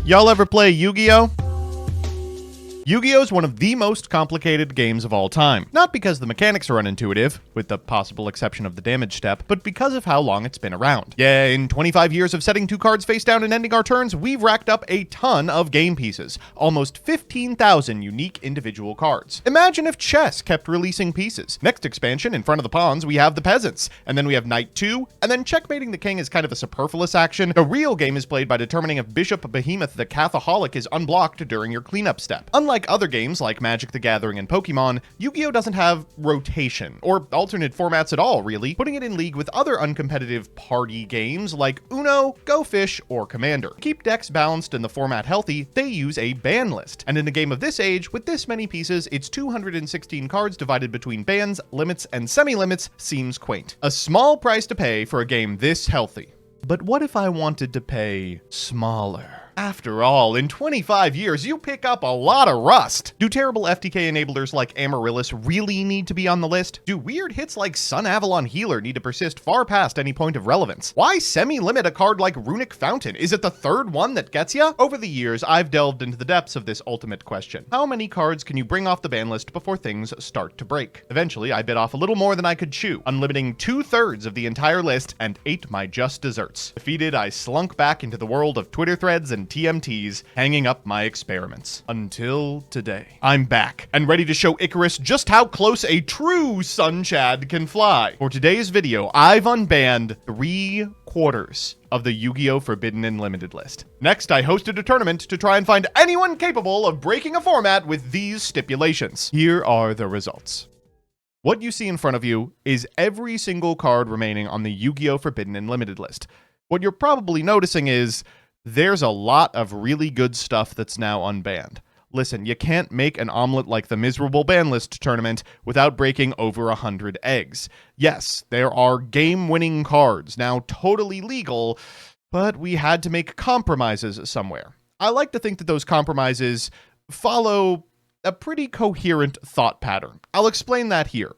Y'all ever play Yu-Gi-Oh? Yu-Gi-Oh! Is one of the most complicated games of all time. Not because the mechanics are unintuitive, with the possible exception of the damage step, but because of how long it's been around. Yeah, in 25 years of setting two cards face down and ending our turns, we've racked up a ton of game pieces. Almost 15,000 unique individual cards. Imagine if chess kept releasing pieces. Next expansion, in front of the pawns, we have the peasants. And then we have knight 2, and then checkmating the king is kind of a superfluous action. The real game is played by determining if Bishop Behemoth the Cathaholic is unblocked during your cleanup step. Unlike other games like Magic the Gathering and Pokemon, Yu-Gi-Oh! Doesn't have rotation, or alternate formats at all, really, putting it in league with other uncompetitive party games like Uno, Go Fish, or Commander. To keep decks balanced and the format healthy, they use a ban list. And in a game of this age, with this many pieces, it's 216 cards divided between bans, limits, and semi-limits seems quaint. A small price to pay for a game this healthy. But what if I wanted to pay smaller? After all, in 25 years, you pick up a lot of rust. Do terrible FTK enablers like Amaryllis really need to be on the list? Do weird hits like Sun Avalon Healer need to persist far past any point of relevance? Why semi-limit a card like Runic Fountain? Is it the third one that gets ya? Over the years, I've delved into the depths of this ultimate question. How many cards can you bring off the ban list before things start to break? Eventually, I bit off a little more than I could chew, unlimiting 2/3 of the entire list and ate my just desserts. Defeated, I slunk back into the world of Twitter threads and TMTs, hanging up my experiments. Until today. I'm back, and ready to show Icarus just how close a true Sunchad can fly. For today's video, I've unbanned 3/4 of the Yu-Gi-Oh! Forbidden and Limited list. Next, I hosted a tournament to try and find anyone capable of breaking a format with these stipulations. Here are the results. What you see in front of you is every single card remaining on the Yu-Gi-Oh! Forbidden and Limited list. What you're probably noticing is there's a lot of really good stuff that's now unbanned. Listen, you can't make an omelet like the miserable Banlist tournament without breaking over 100 eggs. Yes, there are game-winning cards now totally legal, but we had to make compromises somewhere. I like to think that those compromises follow a pretty coherent thought pattern. I'll explain that here.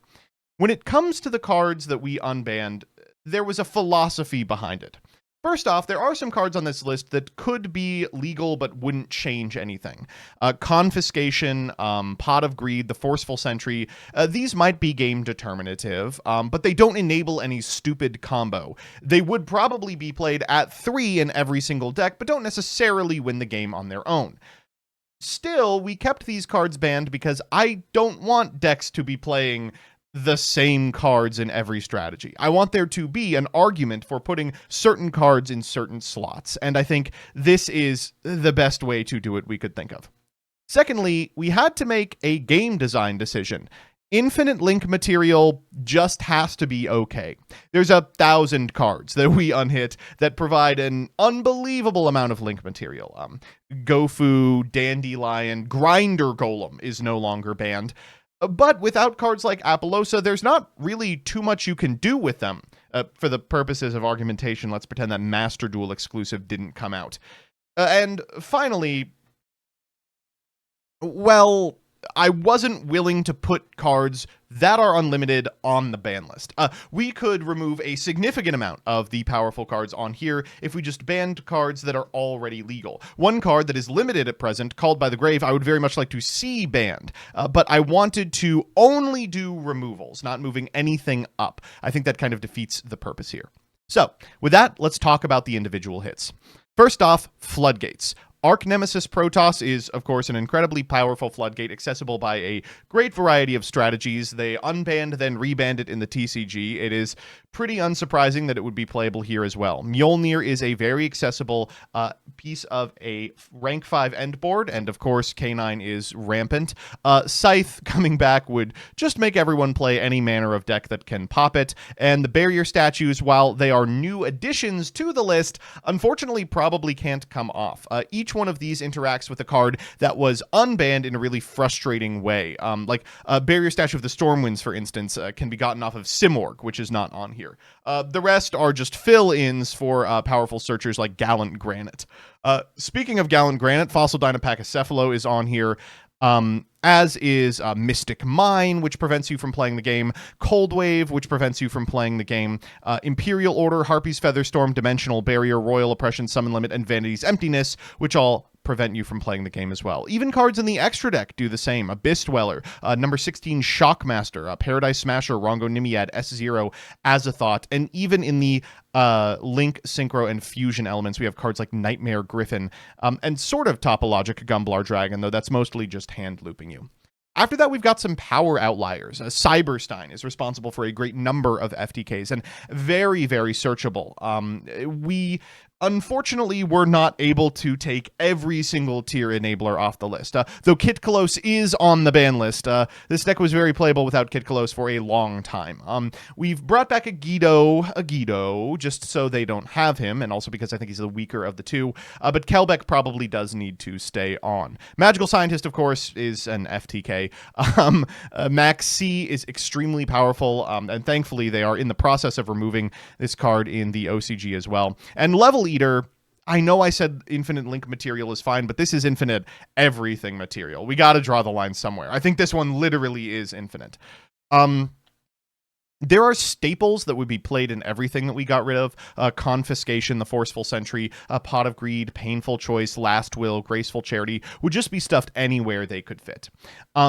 When it comes to the cards that we unbanned, there was a philosophy behind it. First off, there are some cards on this list that could be legal but wouldn't change anything. Confiscation, Pot of Greed, the Forceful Sentry, these might be game determinative, but they don't enable any stupid combo. They would probably be played at 3 in every single deck, but don't necessarily win the game on their own. Still, we kept these cards banned because I don't want decks to be playing the same cards in every strategy. I want there to be an argument for putting certain cards in certain slots, and I think this is the best way to do it we could think of. Secondly, we had to make a game design decision. Infinite link material just has to be okay. There's 1,000 cards that we unhit that provide an unbelievable amount of link material. Gofu, Dandelion, Grinder Golem is no longer banned. But without cards like Apollosa, there's not really too much you can do with them. For the purposes of argumentation, let's pretend that Master Duel exclusive didn't come out. And finally, well, I wasn't willing to put cards that are unlimited on the ban list. We could remove a significant amount of the powerful cards on here if we just banned cards that are already legal. One card that is limited at present, Called by the Grave, I would very much like to see banned, but I wanted to only do removals, not moving anything up. I think that kind of defeats the purpose here. So, with that, let's talk about the individual hits. First off, Floodgates. Arch Nemesis Protoss is, of course, an incredibly powerful floodgate accessible by a great variety of strategies. They unbanned, then rebanned it in the TCG. It is pretty unsurprising that it would be playable here as well. Mjolnir is a very accessible piece of a rank 5 end board, and of course, K9 is rampant. Scythe coming back would just make everyone play any manner of deck that can pop it, and the barrier statues, while they are new additions to the list, unfortunately probably can't come off. Each one of these interacts with a card that was unbanned in a really frustrating way. Like Barrier Statue of the Stormwinds, for instance, can be gotten off of Simorg, which is not on here. The rest are just fill-ins for powerful searchers like Gallant Granite. Speaking of Gallant Granite, Fossil Dynapachycephalo is on here. As is Mystic Mine, which prevents you from playing the game, Cold Wave, which prevents you from playing the game, Imperial Order, Harpy's Featherstorm, Dimensional Barrier, Royal Oppression, Summon Limit, and Vanity's Emptiness, which all prevent you from playing the game as well. Even cards in the extra deck do the same. Abyss Dweller, number 16 Shockmaster, Paradise Smasher, Rongo Nimiad, S0, Azathoth, and even in the Link, Synchro, and Fusion elements, we have cards like Nightmare Griffin, and sort of Topologic Gumblar Dragon, though that's mostly just hand looping you. After that, we've got some power outliers. Cyberstein is responsible for a great number of FTKs and very, very searchable. We unfortunately were not able to take every single tier enabler off the list. Though Kit Kalos is on the ban list, this deck was very playable without Kit Kalos for a long time. We've brought back a Guido, just so they don't have him, and also because I think he's the weaker of the two. But Kelbeck probably does need to stay on. Magical Scientist, of course, is an FTK. Max C is extremely powerful, and thankfully they are in the process of removing this card in the OCG as well. And Level Eater, I know I said infinite link material is fine, but this is infinite everything material. We got to draw the line somewhere. I think this one literally is infinite. There are staples that would be played in everything that we got rid of. Confiscation, the Forceful Sentry, Pot of Greed, Painful Choice, Last Will, Graceful Charity would just be stuffed anywhere they could fit.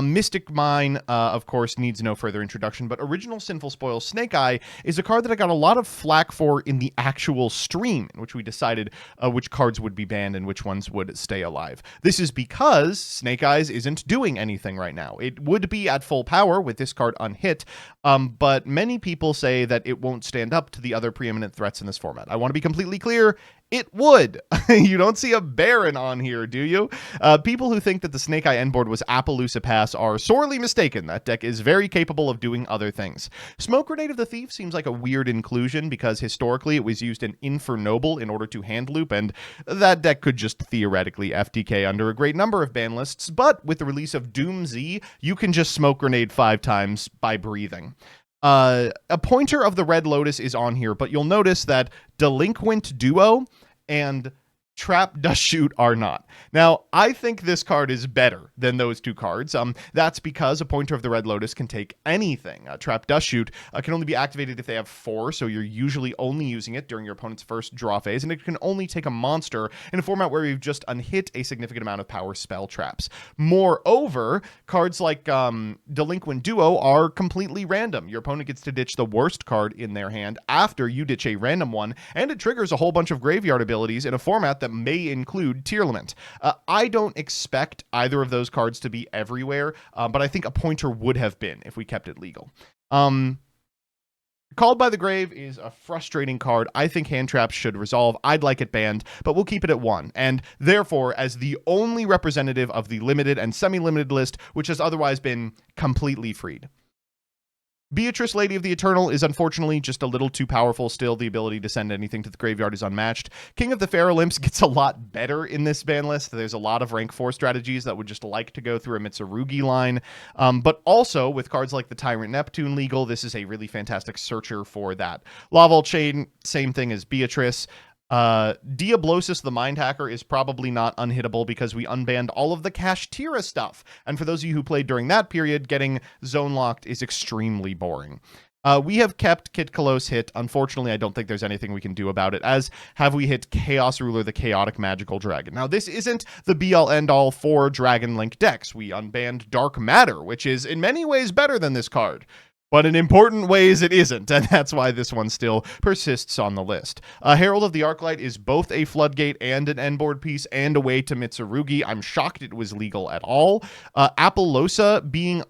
Mystic Mine, of course, needs no further introduction, but Original Sinful Spoil Snake Eye is a card that I got a lot of flack for in the actual stream, in which we decided which cards would be banned and which ones would stay alive. This is because Snake Eyes isn't doing anything right now. It would be at full power with this card unhit, but many people say that it won't stand up to the other preeminent threats in this format. I want to be completely clear. It would. You don't see a Baron on here, do you? People who think that the Snake Eye endboard was Appaloosa Pass are sorely mistaken. That deck is very capable of doing other things. Smoke Grenade of the Thief seems like a weird inclusion because historically it was used in Infernoble in order to hand loop, and that deck could just theoretically FTK under a great number of ban lists, but with the release of Doom Z, you can just Smoke Grenade 5 times by breathing. A pointer of the Red Lotus is on here, but you'll notice that Delinquent Duo and Trap Dust Shoot are not. Now, I think this card is better than those two cards. That's because a pointer of the Red Lotus can take anything. Trap Dust Shoot can only be activated if they have 4, so you're usually only using it during your opponent's first draw phase, and it can only take a monster in a format where you've just unhit a significant amount of power spell traps. Moreover, cards like Delinquent Duo are completely random. Your opponent gets to ditch the worst card in their hand after you ditch a random one, and it triggers a whole bunch of graveyard abilities in a format that may include Tearlaments. I don't expect either of those cards to be everywhere, but I think a pointer would have been if we kept it legal. Called by the Grave is a frustrating card. I think hand traps should resolve. I'd like it banned, but we'll keep it at 1. And therefore, as the only representative of the limited and semi-limited list, which has otherwise been completely freed. Beatrice, Lady of the Eternal, is unfortunately just a little too powerful still. The ability to send anything to the graveyard is unmatched. King of the Pharaohs gets a lot better in this ban list. There's a lot of rank 4 strategies that would just like to go through a Mitsurugi line. But also, with cards like the Tyrant Neptune legal, this is a really fantastic searcher for that. Laval Chain, same thing as Beatrice. Diablosis the Mind Hacker is probably not unhittable because we unbanned all of the Kashtira stuff. And for those of you who played during that period, getting zone locked is extremely boring. We have kept Kit Kalos hit. Unfortunately, I don't think there's anything we can do about it, as have we hit Chaos Ruler, the Chaotic Magical Dragon. Now, this isn't the be-all, end-all for Dragon Link decks. We unbanned Dark Matter, which is in many ways better than this card. But in important ways, it isn't, and that's why this one still persists on the list. Herald of the Arclight is both a floodgate and an endboard piece and a way to Mitsurugi. I'm shocked it was legal at all. Appaloosa being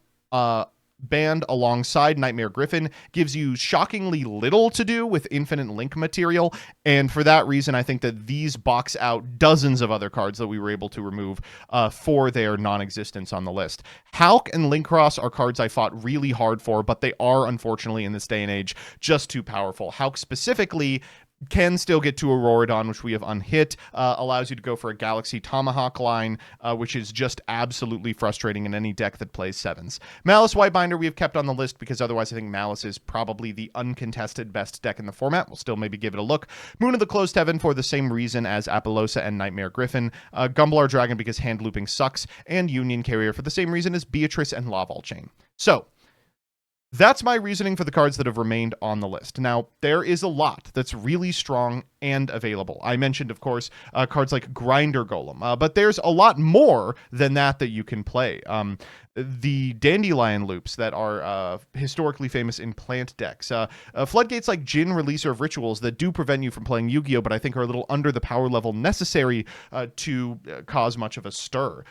banned alongside Nightmare Griffin gives you shockingly little to do with infinite link material, and for that reason I think that these box out dozens of other cards that we were able to remove for their non-existence on the list. Hulk and Link Cross are cards I fought really hard for, but they are unfortunately in this day and age just too powerful. Hulk specifically can still get to Auroradon, which we have unhit, allows you to go for a Galaxy Tomahawk line, which is just absolutely frustrating in any deck that plays 7s. Malice Whitebinder we have kept on the list because otherwise I think Malice is probably the uncontested best deck in the format. We'll still maybe give it a look. Moon of the Closed Heaven for the same reason as Appaloosa and Nightmare Griffin. Gumblar Dragon because hand looping sucks, and Union Carrier for the same reason as Beatrice and Laval Chain. So, That's my reasoning for the cards that have remained on the list. Now, there is a lot that's really strong and available. I mentioned, of course, cards like Grinder Golem, but there's a lot more than that you can play. The Dandelion loops that are historically famous in plant decks. Floodgates like Jin, Releaser of Rituals, that do prevent you from playing Yu-Gi-Oh!, but I think are a little under the power level necessary to cause much of a stir.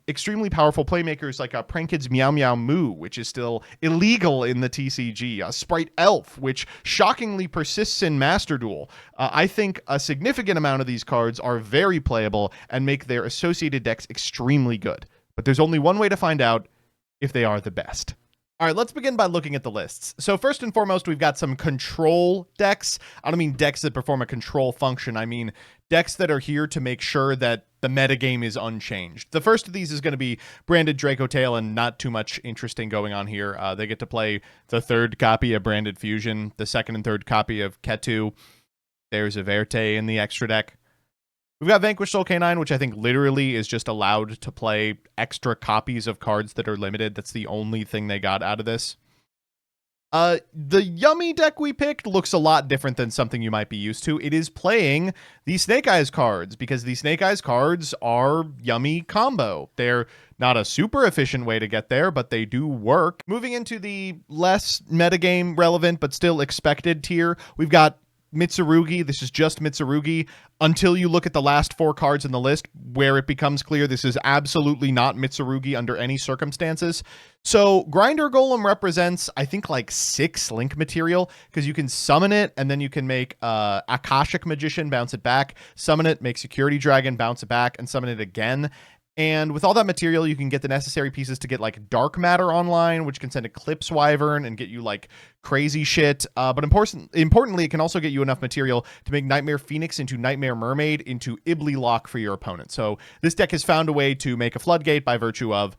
Extremely powerful playmakers like Prank Kid's Meow Meow Moo, which is still illegal in the TCG. Sprite Elf, which shockingly persists in Master Duel. I think a significant amount of these cards are very playable and make their associated decks extremely good. But there's only one way to find out if they are the best. All right, let's begin by looking at the lists. So first and foremost, we've got some control decks. I don't mean decks that perform a control function. I mean decks that are here to make sure that the metagame is unchanged. The first of these is going to be Branded Draco Tail, and not too much interesting going on here. They get to play the third copy of Branded Fusion, the second and third copy of Ketu. There's a Verte in the extra deck. We've got Vanquish Soul Canine, which I think literally is just allowed to play extra copies of cards that are limited. That's the only thing they got out of this. The Yummy deck we picked looks a lot different than something you might be used to. It is playing the Snake Eyes cards, because the Snake Eyes cards are Yummy combo. They're not a super efficient way to get there, but they do work. Moving into the less metagame relevant, but still expected tier, we've got Mitsurugi. This is just Mitsurugi until you look at the last 4 cards in the list, where it becomes clear this is absolutely not Mitsurugi under any circumstances. So Grinder Golem represents, I think, like 6 link material, because you can summon it, and then you can make Akashic Magician, bounce it back, summon it, make Security Dragon, bounce it back, and summon it again. And with all that material, you can get the necessary pieces to get like Dark Matter online, which can send Eclipse Wyvern and get you like crazy shit. But importantly, it can also get you enough material to make Nightmare Phoenix into Nightmare Mermaid into Ibli Lock for your opponent. So this deck has found a way to make a floodgate by virtue of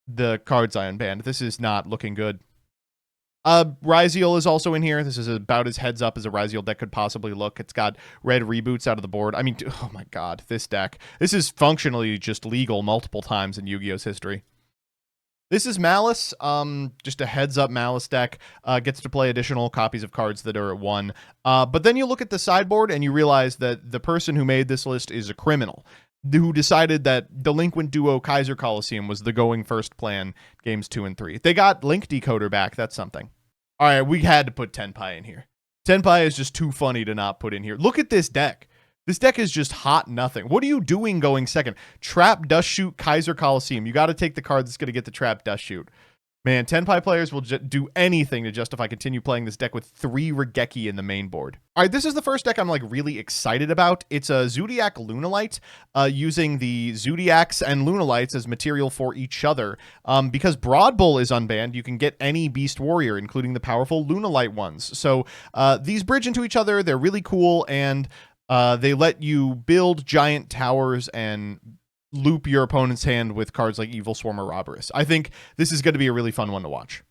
the cards I unbanned. This is not looking good. Ryziel is also in here. This is about as heads up as a Ryziel deck could possibly look. It's got red reboots out of the board. I mean, oh my god, this deck. This is functionally just legal multiple times in Yu-Gi-Oh's history. This is Malice, just a heads up Malice deck, gets to play additional copies of cards that are at 1. But then you look at the sideboard and you realize that the person who made this list is a criminal, who decided that Delinquent Duo Kaiser Coliseum was the going first plan games 2 and 3. They got Link Decoder back, that's something. All right, we had to put Tenpai in here. Tenpai is just too funny to not put in here. Look at this deck. This deck is just hot nothing. What are you doing going second? Trap, Dust Shoot, Kaiser Coliseum. You got to take the card that's going to get the Trap, Dust Shoot. Man, Tenpai players will do anything to justify continue playing this deck with 3 Regeki in the main board. All right, this is the first deck I'm like really excited about. It's a Zodiac Lunalite, using the Zodiacs and Lunalites as material for each other. Because Broad Bull is unbanned, you can get any Beast Warrior, including the powerful Lunalite ones. So these bridge into each other. They're really cool, and they let you build giant towers and loop your opponent's hand with cards like Evil Swarm or Robberus. I think this is going to be a really fun one to watch.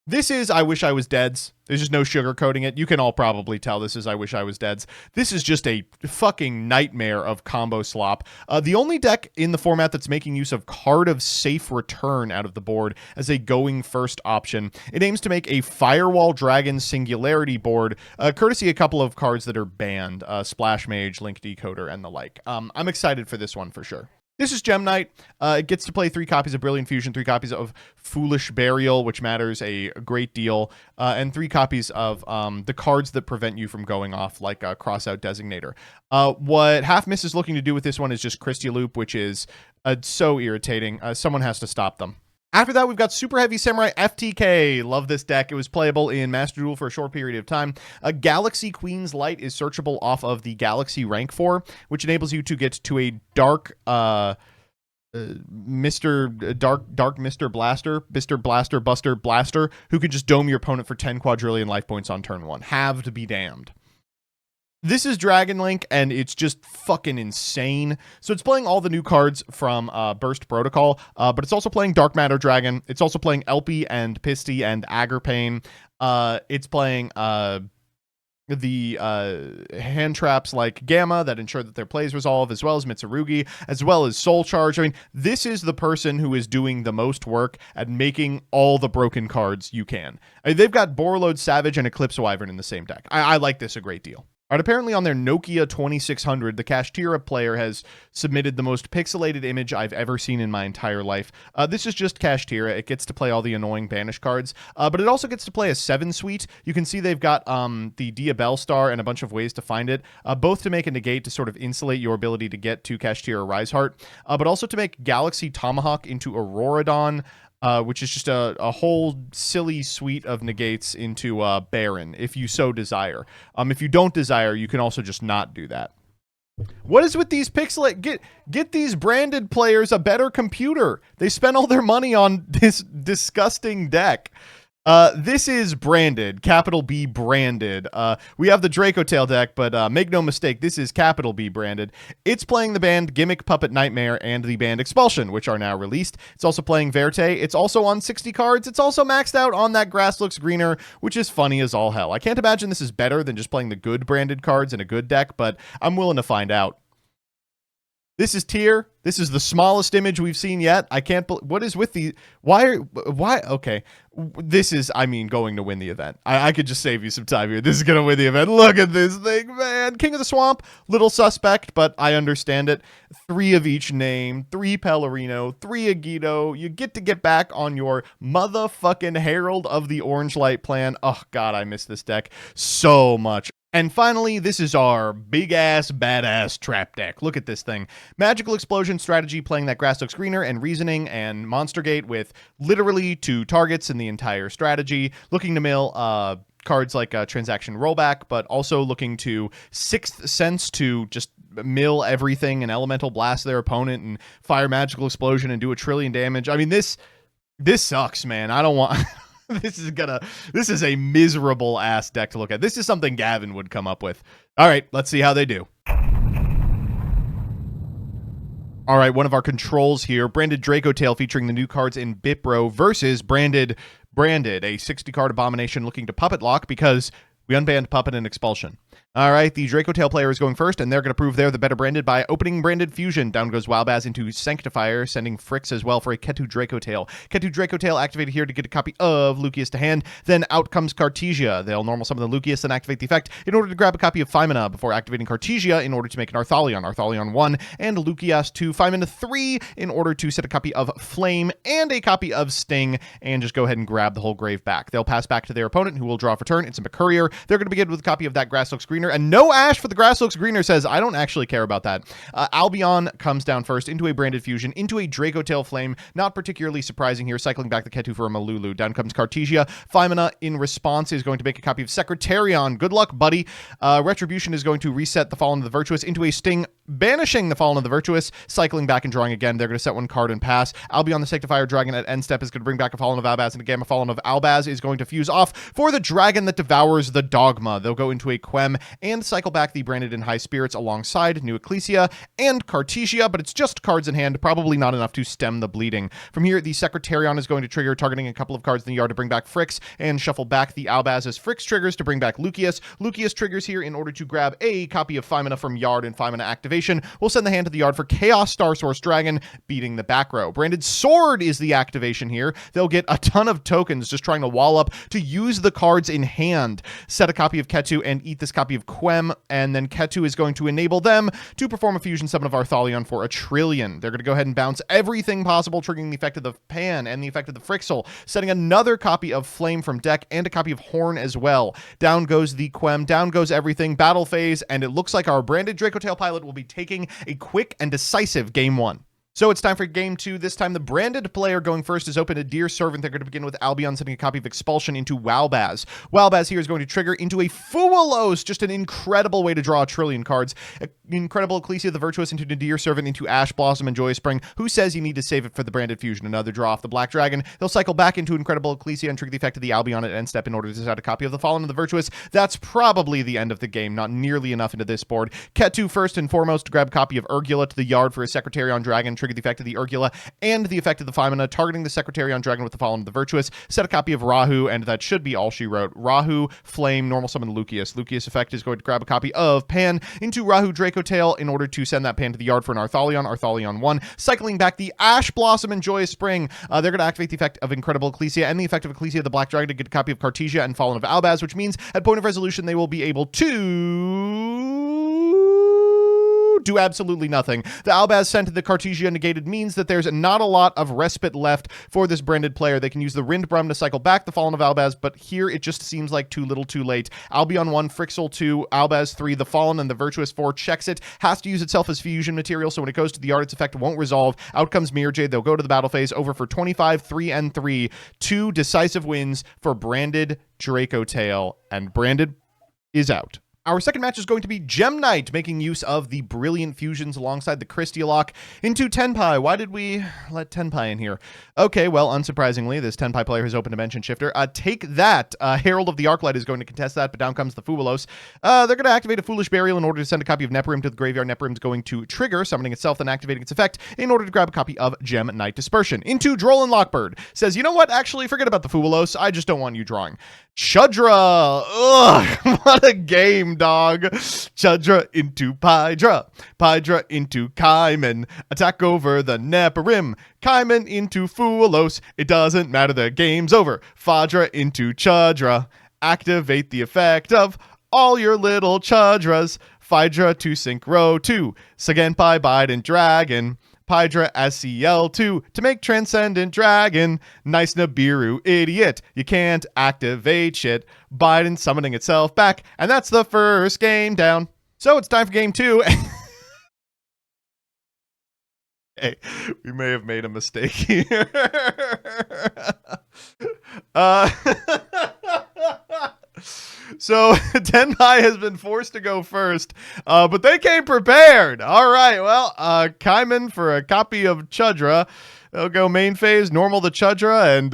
This is I Wish I Was Dead's. There's just no sugarcoating it. You can all probably tell this is I Wish I Was Dead's. This is just a fucking nightmare of combo slop. The only deck in the format that's making use of Card of Safe Return out of the board as a going first option. It aims to make a Firewall Dragon Singularity board, courtesy a couple of cards that are banned, Splash Mage, Link Decoder, and the like. I'm excited for this one for sure. This is Gem Knight. It gets to play 3 copies of Brilliant Fusion, 3 copies of Foolish Burial, which matters a great deal, and 3 copies of the cards that prevent you from going off, like a Crossout Designator. What Half Miss is looking to do with this one is just Christie Loop, which is so irritating. Someone has to stop them. After that, we've got Super Heavy Samurai FTK. Love this deck. It was playable in Master Duel for a short period of time. Galaxy Queen's Light is searchable off of the Galaxy Rank 4, which enables you to get to a Dark Mr. Blaster, Buster, Blaster, who can just dome your opponent for 10 quadrillion life points on turn 1. Have to be damned. This is Dragon Link, and it's just fucking insane. So it's playing all the new cards from Burst Protocol, but it's also playing Dark Matter Dragon. It's also playing Elpie and Pisty and Aggerpain. It's playing hand traps like Gamma that ensure that their plays resolve, as well as Mitsurugi, as well as Soul Charge. I mean, this is the person who is doing the most work at making all the broken cards you can. They've got Borreload Savage and Eclipse Wyvern in the same deck. I like this a great deal. All right, apparently on their Nokia 2600, the Kashtira player has submitted the most pixelated image I've ever seen in my entire life. This is just Kashtira. It gets to play all the annoying banish cards, but it also gets to play a 7 suite. You can see they've got the Diabell Star and a bunch of ways to find it, both to make a negate to sort of insulate your ability to get to Kashtira Riseheart, but also to make Galaxy Tomahawk into Auroradon, which is just a whole silly suite of negates into Baron, if you so desire. If you don't desire, you can also just not do that. What is with these pixelate? Get these branded players a better computer. They spent all their money on this disgusting deck. This is branded, capital B branded. We have the Dracotail deck, but make no mistake, this is capital B branded. It's playing the band Gimmick, Puppet Nightmare, and the band Expulsion, which are now released. It's also playing Verte. It's also on 60 cards. It's also maxed out on that Grass Looks Greener, which is funny as all hell. I can't imagine this is better than just playing the good branded cards in a good deck, but I'm willing to find out. This is Tier. This is the smallest image we've seen yet. I can't believe, what is with the, why, okay. This is, I mean, going to win the event. I could just save you some time here. This is going to win the event. Look at this thing, man. King of the Swamp, little suspect, but I understand it. 3 of each name, 3 Pellerino, 3 Agito. You get to get back on your motherfucking Herald of the Orange Light plan. Oh, God, I miss this deck so much. And finally, this is our big-ass, badass trap deck. Look at this thing. Magical Explosion strategy playing that Grass Looks Greener and Reasoning and Monster Gate with literally 2 targets in the entire strategy. Looking to mill cards like Transaction Rollback, but also looking to 6th Sense to just mill everything and Elemental Blast their opponent and fire Magical Explosion and do a trillion damage. I mean, this sucks, man. I don't want... This is a miserable ass deck to look at. This is something Gavin would come up with. All right, let's see how they do. All right, one of our controls here, branded Dracotail featuring the new cards in Bipro versus branded, a 60 card abomination looking to puppet lock because we unbanned Puppet and Expulsion. All right, the Dracotail player is going first, and they're going to prove they're the better branded by opening Branded Fusion. Down goes Wildbaz into Sanctifier, sending Fricks as well for a Ketu Dracotail. Ketu Dracotail activated here to get a copy of Lucius to hand. Then out comes Cartesia. They'll normal summon the Lucius and activate the effect in order to grab a copy of Phimina before activating Cartesia in order to make an Arthalion. Arthalion 1 and Lucius 2. Phimina 3 in order to set a copy of Flame and a copy of Sting and just go ahead and grab the whole grave back. They'll pass back to their opponent who will draw for turn. It's a Courier. They're going to begin with a copy of that Grass Looks Greener. And no Ash for the Grass Looks Greener says, I don't actually care about that. Albion comes down first into a Branded Fusion, into a Dracotail Flame. Not particularly surprising here, cycling back the Ketu for a Malulu. Down comes Cartesia. Phimina, in response, is going to make a copy of Secretarion. Good luck, buddy. Retribution is going to reset the Fallen of the Virtuous into a Sting, banishing the Fallen of the Virtuous, cycling back and drawing again. They're going to set 1 card and pass. Albion, the Sanctifier Dragon at end step, is going to bring back a Fallen of Albaz, and a Gamma Fallen of Albaz is going to fuse off for the Dragon that devours the Dogma. They'll go into a Quem and cycle back the Branded in High Spirits alongside New Ecclesia and Cartesia, but it's just cards in hand, probably not enough to stem the bleeding. From here, the Secretarion is going to trigger, targeting a couple of cards in the yard to bring back Fricks, and shuffle back the Albaz as Fricks triggers to bring back Lucius. Lucius triggers here in order to grab a copy of Phimina from yard, and Phimina activation will send the hand to the yard for Chaos Star Source Dragon, beating the back row. Branded Sword is the activation here. They'll get a ton of tokens just trying to wall up to use the cards in hand. Set a copy of Ketu and eat this copy of Quem, and then Ketu is going to enable them to perform a fusion summon of Arthalion for a trillion. They're going to go ahead and bounce everything possible, triggering the effect of the Pan and the effect of the Frixel, setting another copy of Flame from deck and a copy of Horn as well. Down goes the Quem, down goes everything, battle phase, and it looks like our branded Dracotail pilot will be taking a quick and decisive game 1. So it's time for game 2. This time, the branded player going first is open to Dear Servant. They're going to begin with Albion sending a copy of Expulsion into Wowbaz. Wowbaz here is going to trigger into a Fualos, just an incredible way to draw a trillion cards. Incredible Ecclesia the Virtuous into Dear Servant into Ash Blossom and Joyous Spring. Who says you need to save it for the branded fusion? Another draw off the Black Dragon. They'll cycle back into Incredible Ecclesia and trigger the effect of the Albion at end step in order to set a copy of the Fallen of the Virtuous. That's probably the end of the game, not nearly enough into this board. Ketu first and foremost to grab a copy of Urgula to the yard for a Secretarion Dragon, trigger the effect of the Urgula and the effect of the Femina, targeting the Secretary on Dragon with the Fallen of the Virtuous. Set a copy of Rahu, and that should be all she wrote. Rahu, Flame, normal summon Lucius. Lucius effect is going to grab a copy of Pan into Rahu Draco Tail in order to send that Pan to the yard for an Arthalion. Arthalion 1, cycling back the Ash Blossom and Joyous Spring. They're going to activate the effect of Incredible Ecclesia and the effect of Ecclesia the Black Dragon to get a copy of Cartesia and Fallen of Albaz, which means at point of resolution they will be able to do absolutely nothing. The Albaz sent to the Cartesia negated means that there's not a lot of respite left for this branded player. They can use the Rindbrum to cycle back the Fallen of Albaz, but here it just seems like too little too late. Albion 1, Frixel 2, Albaz 3, the Fallen and the Virtuous 4 checks it, has to use itself as fusion material, so when it goes to the yard, its effect won't resolve. Out comes Mirror Jade. They'll go to the battle phase. Over for 25, 3, and 3. 2 decisive wins for Branded Draco Tail, and Branded is out. Our second match is going to be Gem Knight, making use of the Brilliant Fusions alongside the Crystioch into Tenpai. Why did we let Tenpai in here? Okay, well, unsurprisingly, this Tenpai player has opened Dimension Shifter. Take that. Herald of the Arclight is going to contest that, but down comes the Fubulos. They're going to activate a Foolish Burial in order to send a copy of Neprim to the graveyard. Neprim's going to trigger, summoning itself, then activating its effect in order to grab a copy of Gem Knight Dispersion. Into Droll and Lockbird. Says, you know what? Actually, forget about the Fubulos. I just don't want you drawing. Chudra! Ugh, what a game, dog. Chudra into Pydra. Pydra into Kaiman. Attack over the Neprim. Kaiman into Fulos. It doesn't matter, the game's over. Fadra into Chudra. Activate the effect of all your little Chudras. Pydra to Synchro 2. Sagenpai Biden Dragon. Pydra SCL2 to make Transcendent Dragon. Nice Nibiru, idiot. You can't activate shit. Biden summoning itself back, and that's the first game down. So it's time for game 2. Hey, we may have made a mistake here. So Tenpai has been forced to go first, but they came prepared. All right, well, Kaiman for a copy of Chudra. They'll go main phase, normal the Chudra, and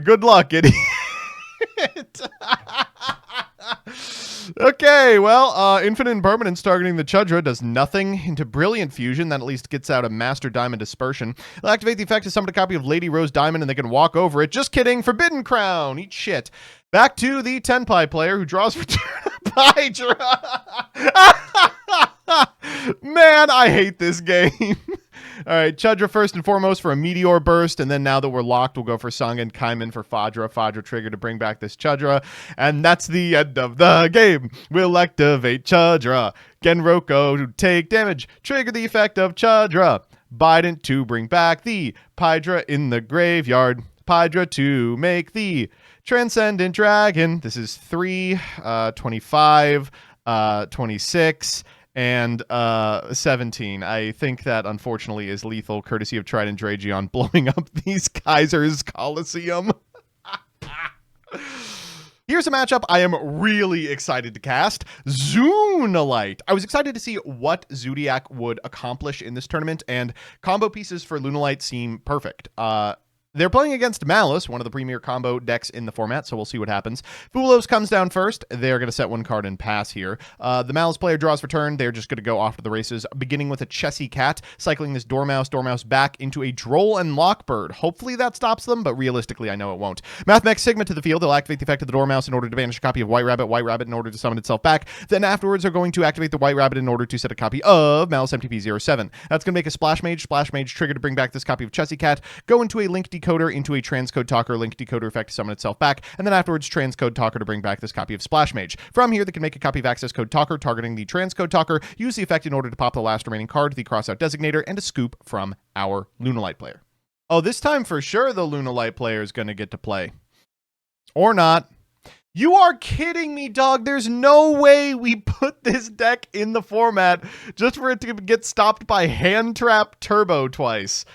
good luck, idiot. Okay, well, Infinite Impermanence targeting the Chudra does nothing into Brilliant Fusion. That at least gets out a Master Diamond Dispersion. They'll activate the effect to summon a copy of Lady Rose Diamond, and they can walk over it. Just kidding. Forbidden Crown. Eat shit. Back to the Tenpai player who draws for Pydra. Man, I hate this game. All right, Chudra first and foremost for a Meteor Burst, and then now that we're locked, we'll go for Sung and Kaiman for Fadra. Fadra trigger to bring back this Chudra, and that's the end of the game. We'll activate Chudra. Genroko to take damage. Trigger the effect of Chudra. Biden to bring back the Pydra in the graveyard. Pydra to make the Transcendent Dragon. This is 3, 25, 26, and 17. I think that, unfortunately, is lethal, courtesy of Trident Dragion blowing up these Kaiser's Coliseum. Here's a matchup I am really excited to cast. Lunalight. I was excited to see what Zodiac would accomplish in this tournament, and combo pieces for Lunalight seem perfect. They're playing against Malice, one of the premier combo decks in the format, so we'll see what happens. Fulos comes down first. They're going to set one card and pass here. The Malice player draws for turn. They're just going to go off to the races, beginning with a Chessy Cat, cycling this Dormouse back into a Droll and Lockbird. Hopefully that stops them, but realistically, I know it won't. Mathmech Sigma to the field. They'll activate the effect of the Dormouse in order to banish a copy of White Rabbit in order to summon itself back. Then afterwards, they're going to activate the White Rabbit in order to set a copy of Malice MTP07. That's going to make a Splash Mage trigger to bring back this copy of Chessy Cat, go into a Link Decoder, into a Transcode Talker, Link Decoder effect to summon itself back, and then afterwards Transcode Talker to bring back this copy of Splash Mage. From here, they can make a copy of Access Code Talker, targeting the Transcode Talker, use the effect in order to pop the last remaining card, the Crossout Designator, and a scoop from our Lunalight player. Oh, this time for sure the Lunalight player is going to get to play. Or not. You are kidding me, dog. There's no way we put this deck in the format just for it to get stopped by Hand Trap Turbo twice.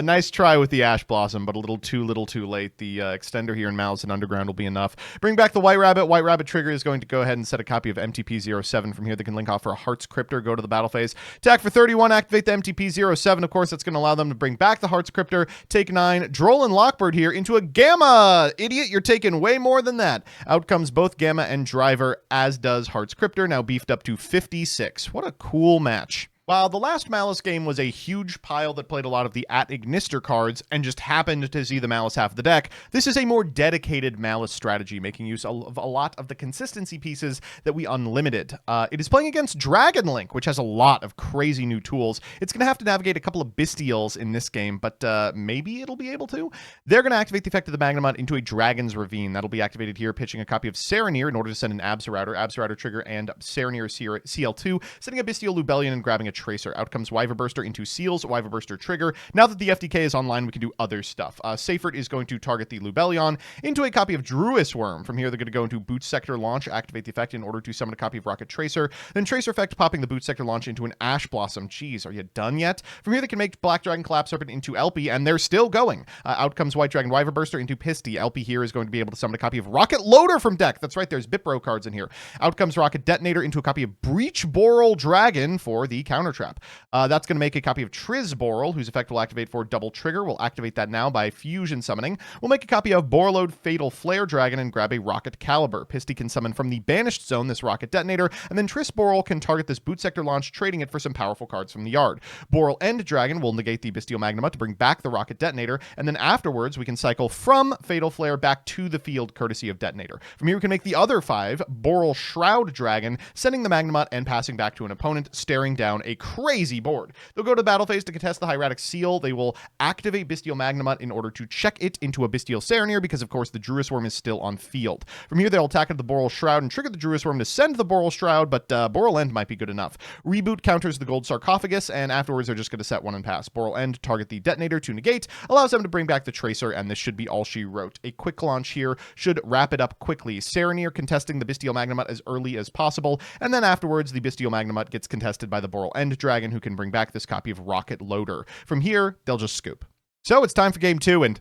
Nice try with the Ash Blossom, but a little too late. The extender here in Malice and Underground will be enough. Bring back the White Rabbit. White Rabbit trigger is going to go ahead and set a copy of MTP07. From here, they can link off for a Heart's Cryptor, go to the battle phase. Attack for 31, activate the MTP07. Of course, that's going to allow them to bring back the Heart's Cryptor, take 9, Droll and Lockbird here into a Gamma. Idiot, you're taking way more than that. Out comes both Gamma and Driver, as does Heart's Cryptor, now beefed up to 56. What a cool match. While the last Malice game was a huge pile that played a lot of the At Ignister cards and just happened to see the Malice half of the deck, this is a more dedicated Malice strategy, making use of a lot of the consistency pieces that we unlimited. It is playing against Dragon Link, which has a lot of crazy new tools. It's going to have to navigate a couple of Bestials in this game, but maybe it'll be able to. They're going to activate the effect of the Magnemite into a Dragon's Ravine. That'll be activated here, pitching a copy of Serenir in order to send an Absorrouter trigger, and Serenir CL2, sending a Bestial Lubellion and grabbing a Tracer. Out comes Wyver Burster into Seals, Wyver Burster trigger. Now that the FDK is online, we can do other stuff. Seyfert is going to target the Lubellion into a copy of Druis Worm. From here, they're going to go into Boot Sector Launch, activate the effect in order to summon a copy of Rocket Tracer. Then Tracer effect, popping the Boot Sector Launch into an Ash Blossom. Jeez, are you done yet? From here, they can make Black Dragon Collapse Serpent into Elpie, and they're still going. Out comes White Dragon Wyver Burster into Pisty. Elpie here is going to be able to summon a copy of Rocket Loader from deck. That's right, there's Bipro cards in here. Out comes Rocket Detonator into a copy of Breach Boral Dragon for the counter trap. That's going to make a copy of Triz Boral, whose effect will activate for double trigger. We'll activate that now by fusion summoning. We'll make a copy of Borreload Fatal Flare Dragon and grab a Rocket Caliber. Pisty can summon from the banished zone this Rocket Detonator, and then Triz Boral can target this Boot Sector Launch, trading it for some powerful cards from the yard. Boral End Dragon will negate the Bestial Magnemite to bring back the Rocket Detonator, and then afterwards we can cycle from Fatal Flare back to the field courtesy of Detonator. From here we can make the other 5, Boral Shroud Dragon, sending the Magnemite and passing back to an opponent, staring down a crazy board. They'll go to battle phase to contest the Hieratic Seal. They will activate Bestial Magnemite in order to check it into a Bestial Serenir, because of course the Druis Worm is still on field. From here they'll attack into the Boral Shroud and trigger the Druis Worm to send the Boral Shroud, but Boral End might be good enough. Reboot counters the Gold Sarcophagus, and afterwards they're just going to set 1 and pass. Boral End, target the Detonator to negate, allows them to bring back the Tracer, and this should be all she wrote. A quick launch here should wrap it up quickly. Serenir contesting the Bestial Magnemite as early as possible, and then afterwards the Bestial Magnemite gets contested by the Boral End Dragon, who can bring back this copy of Rocket Loader. From here, they'll just scoop. So it's time for game 2, and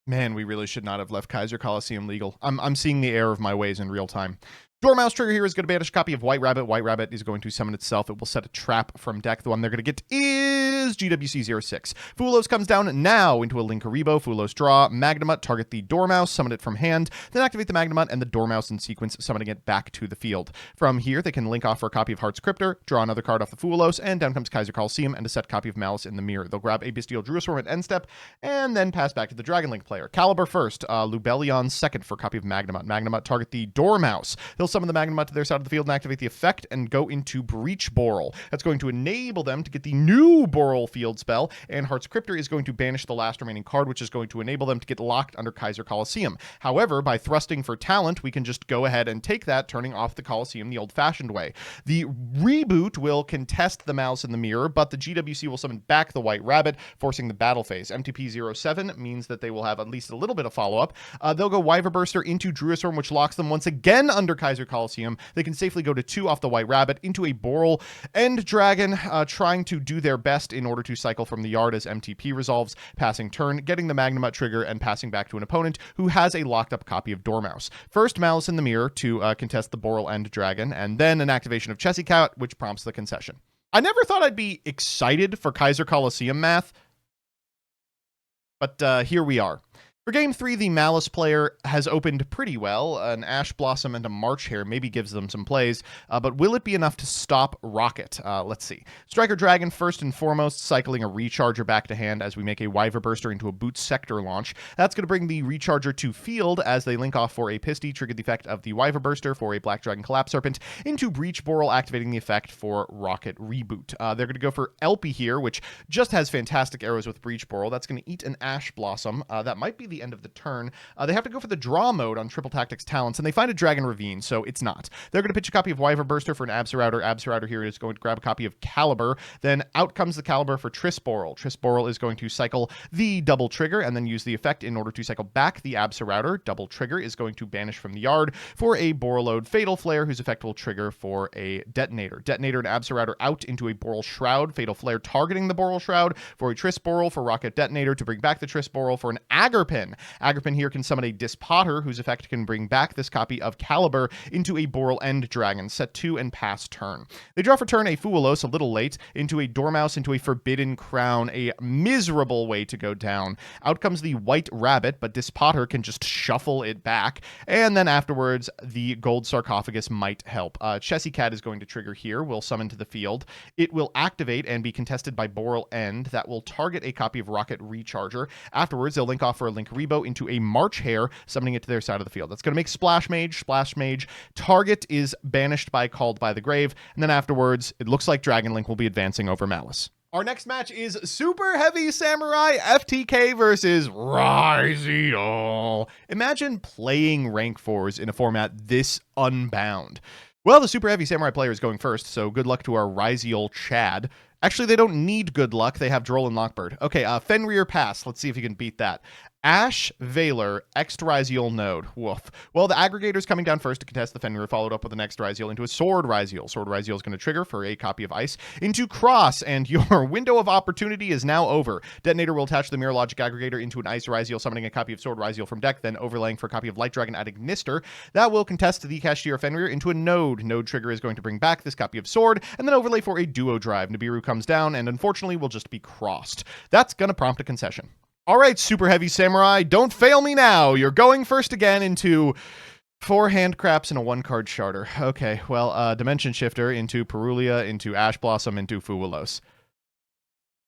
man, we really should not have left Kaiser Coliseum legal. I'm seeing the error of my ways in real time. Dormouse trigger here is going to banish a copy of White Rabbit. White Rabbit is going to summon itself. It will set a trap from deck. The one they're going to get is GWC06. Fulos comes down now into a Linkaribo. Fulos draw. Magnemite, target the Dormouse, summon it from hand, then activate the Magnemite and the Dormouse in sequence, summoning it back to the field. From here, they can link off for a copy of Heart's Cryptor, draw another card off the Fulos, and down comes Kaiser Coliseum and a set copy of Malice in the Mirror. They'll grab a Bestial Druis Worm at end step, and then pass back to the Dragon Link player. Caliber first, Lubellion second for a copy of Magnemite. Magnemite, target the Dormouse. They'll summon the Magnemite to their side of the field and activate the effect and go into Breach Boral. That's going to enable them to get the new Boral field spell, and Heart's Cryptor is going to banish the last remaining card, which is going to enable them to get locked under Kaiser Coliseum. However, by thrusting for talent, we can just go ahead and take that, turning off the Coliseum the old-fashioned way. The reboot will contest the Malice in the Mirror, but the GWC will summon back the White Rabbit, forcing the battle phase. MTP07 means that they will have at least a little bit of follow-up. They'll go Wyver Burster into Druis Worm, which locks them once again under Kaiser Coliseum. They can safely go to 2 off the White Rabbit into a Boral End Dragon, trying to do their best in order to cycle from the yard as MTP resolves, passing turn, getting the Magnemite trigger, and passing back to an opponent who has a locked-up copy of Dormouse. First, Malice in the Mirror to contest the Boral End Dragon, and then an activation of Chessy Cat, which prompts the concession. I never thought I'd be excited for Kaiser Coliseum math, but here we are. For Game 3, the Malice player has opened pretty well. An Ash Blossom and a March Hare maybe gives them some plays, but will it be enough to stop Rocket? Let's see. Striker Dragon, first and foremost, cycling a Recharger back to hand as we make a Wyver Burster into a Boot Sector launch. That's going to bring the Recharger to field as they link off for a Pisty, trigger the effect of the Wyver Burster for a Black Dragon Collapse Serpent, into Breach Boral, activating the effect for Rocket Reboot. They're going to go for Elpie here, which just has fantastic arrows with Breach Boral. That's going to eat an Ash Blossom. That might be the end of the turn. They have to go for the draw mode on Triple Tactics Talents, and they find a Dragon Ravine, so it's not. They're going to pitch a copy of Wyver Burster for an Absorrouter. Absorrouter here is going to grab a copy of Caliber. Then out comes the Caliber for Triss Boral. Triss Boral is going to cycle the double trigger and then use the effect in order to cycle back the Absorrouter. Double trigger is going to banish from the yard for a Borreload Fatal Flare, whose effect will trigger for a Detonator. Detonator and Absorrouter out into a Boral Shroud. Fatal Flare targeting the Boral Shroud for a Triss Boral for Rocket Detonator to bring back the Triss Boral for an Agarpin. Agripin. Agripin here can summon a Dispotter, whose effect can bring back this copy of Caliber into a Boral End Dragon, set 2 and pass turn. They draw for turn a Fuelos, a little late, into a Dormouse, into a Forbidden Crown, a miserable way to go down. Out comes the White Rabbit, but Dispotter can just shuffle it back, and then afterwards, the Gold Sarcophagus might help. Chessy Cat is going to trigger here, will summon to the field. It will activate and be contested by Boral End. That will target a copy of Rocket Recharger. Afterwards, they'll link off for a Linkuriboh into a March Hare, summoning it to their side of the field. That's going to make Splash Mage. Splash Mage. Target is banished by Called by the Grave, and then afterwards, it looks like Dragon Link will be advancing over Malice. Our next match is Super Heavy Samurai FTK versus yugioh. Imagine playing rank 4s in a format this unbound. Well, the Super Heavy Samurai player is going first, so good luck to our yugioh Chad. Actually, they don't need good luck. They have Droll and Lockbird. Okay, Fenrir Pass. Let's see if you can beat that. Ash, Valor, yugioh Node. Woof. Well, the Aggregator's coming down first to contest the Fenrir, followed up with the next yugioh into a Sword yugioh. Sword yugioh is going to trigger for a copy of Ice into Cross, and your window of opportunity is now over. Detonator will attach the Mirror Logic Aggregator into an Ice yugioh, summoning a copy of Sword yugioh from deck, then overlaying for a copy of Light Dragon at Ignister. That will contest the Cashier Fenrir into a Node. Node trigger is going to bring back this copy of Sword, and then overlay for a Duo Drive. Nibiru comes down, and unfortunately will just be crossed. That's going to prompt a concession. All right, Super Heavy Samurai, don't fail me now. You're going first again into 4 Handcrafts and a 1-card Charter. Okay, well, Dimension Shifter into Perulia, into Ash Blossom, into Fuelos.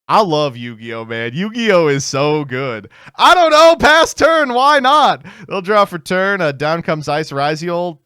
I love Yu-Gi-Oh, man. Yu-Gi-Oh is so good. I don't know, pass turn, why not? They'll draw for turn, down comes Ice yugioh.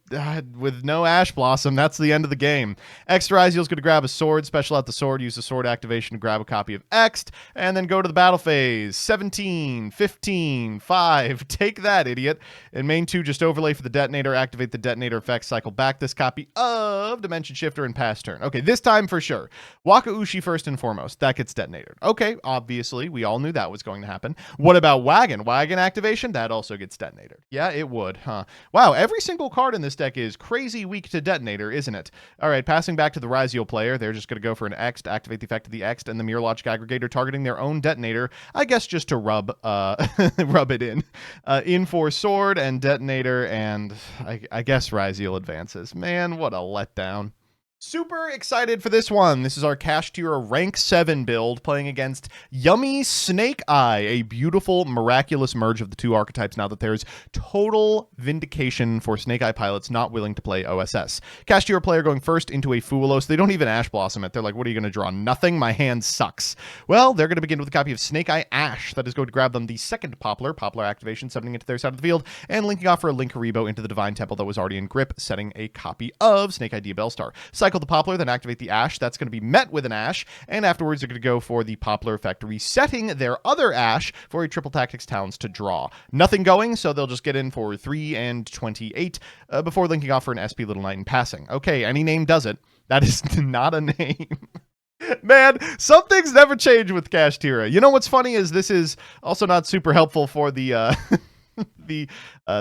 With no Ash Blossom, that's the end of the game. X yugioh's going to grab a sword, special out the sword, use the sword activation to grab a copy of Ext, and then go to the battle phase. 17, 15, 5. Take that, idiot. In main 2, just overlay for the detonator, activate the detonator effect, cycle back this copy of Dimension Shifter, and pass turn. Okay, this time for sure. Wakaushi first and foremost. That gets detonated. Okay, obviously, we all knew that was going to happen. What about Wagon? Wagon activation? That also gets detonated. Yeah, it would, huh? Wow, every single card in this deck is crazy weak to detonator, isn't it? All right, passing back to the yugioh player. They're just going to go for an X to activate the effect of the X and the Mirror Logic Aggregator, targeting their own detonator, I guess just to rub it in for sword and detonator, and I guess yugioh advances. Man, what a letdown. Super excited for this one. This is our Kashtira rank 7 build playing against Yummy Snake Eye, a beautiful, miraculous merge of the two archetypes now that there's total vindication for Snake Eye pilots not willing to play OSS. Kashtira player going first into a Fuelos. They don't even Ash Blossom it. They're like, what are you going to draw? Nothing? My hand sucks. Well, they're going to begin with a copy of Snake Eye Ash. That is going to grab them the second Poplar activation, summoning it to their side of the field, and linking off for a Linkuriboh into the Divine Temple that was already in grip, setting a copy of Snake Eye Diabellstar. Cycle the Poplar, then activate the Ash. That's going to be met with an Ash, and afterwards they're going to go for the Poplar effect, resetting their other Ash for a Triple Tactics Towns to draw. Nothing going, so they'll just get in for 3 and 28 before linking off for an SP Little Knight and passing. Okay, any name does it. That is not a name. Man, some things never change with Kashtira. You know what's funny is this is also not super helpful for the the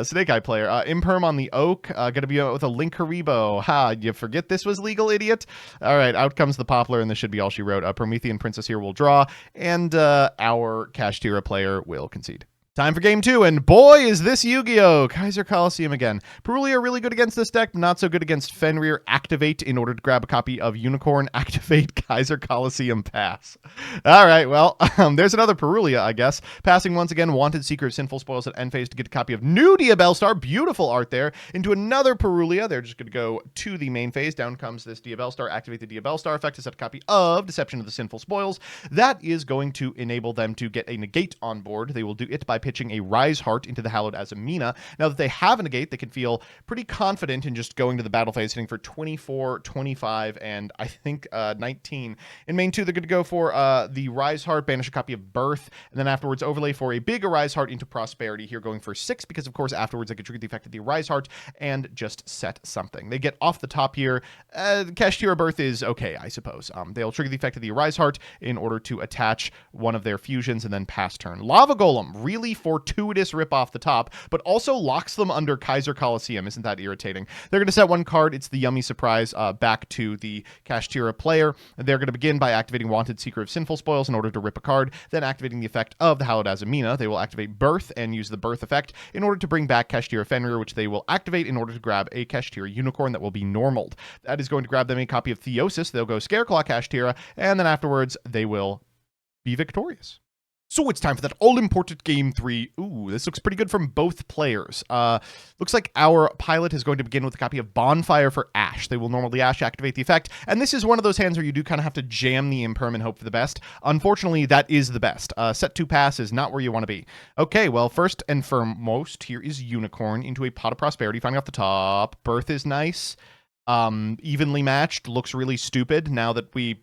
Snake Eye player. Imperm on the Oak, gonna be with a Linkuriboh. Ha, you forget this was legal, idiot? All right, out comes the Poplar, and this should be all she wrote. Promethean Princess here will draw, and our Kashtira player will concede. Time for game 2, and boy, is this Yu-Gi-Oh! Kaiser Coliseum again. Perulia really good against this deck, not so good against Fenrir. Activate in order to grab a copy of Unicorn. Activate Kaiser Coliseum Pass. All right, well, there's another Perulia, I guess. Passing once again, Wanted Seeker of Sinful Spoils at end phase to get a copy of New Diabellstar. Beautiful art there. Into another Perulia. They're just going to go to the main phase. Down comes this Diabellstar. Activate the Diabellstar effect to set a copy of Deception of the Sinful Spoils. That is going to enable them to get a negate on board. They will do it by pitching a Rise Heart into the Hallowed Azamina. Now that they have a negate, they can feel pretty confident in just going to the battle phase, hitting for 24, 25, and I think 19. In main 2, they're going to go for the Rise Heart, banish a copy of Birth, and then afterwards overlay for a big Rise Heart into Prosperity here, going for 6, because of course afterwards they can trigger the effect of the Rise Heart and just set something. They get off the top here. Kashtira Birth is okay, I suppose. They'll trigger the effect of the Rise Heart in order to attach one of their fusions and then pass turn. Lava Golem, really really fortuitous rip off the top, but also locks them under Kaiser Coliseum. Isn't that irritating? They're going to set one card. It's the Yummy Surprise back to the Kashtira player. They're going to begin by activating Wanted Seeker of Sinful Spoils in order to rip a card, then activating the effect of the Hallowed Azamina. They will activate Birth and use the Birth effect in order to bring back Kashtira Fenrir, which they will activate in order to grab a Kashtira Unicorn that will be normaled. That is going to grab them a copy of Theosis. They'll go Scareclaw Kashtira, and then afterwards they will be victorious. So it's time for that all-important Game 3. Ooh, this looks pretty good from both players. Looks like our pilot is going to begin with a copy of Bonfire for Ash. They will normally Ash activate the effect, and this is one of those hands where you do kind of have to jam the Imperm and hope for the best. Unfortunately, that is the best. Set 2 pass is not where you want to be. Okay, well, first and foremost, here is Unicorn into a Pot of Prosperity, finding off the top. Birth is nice. Evenly matched. Looks really stupid now that we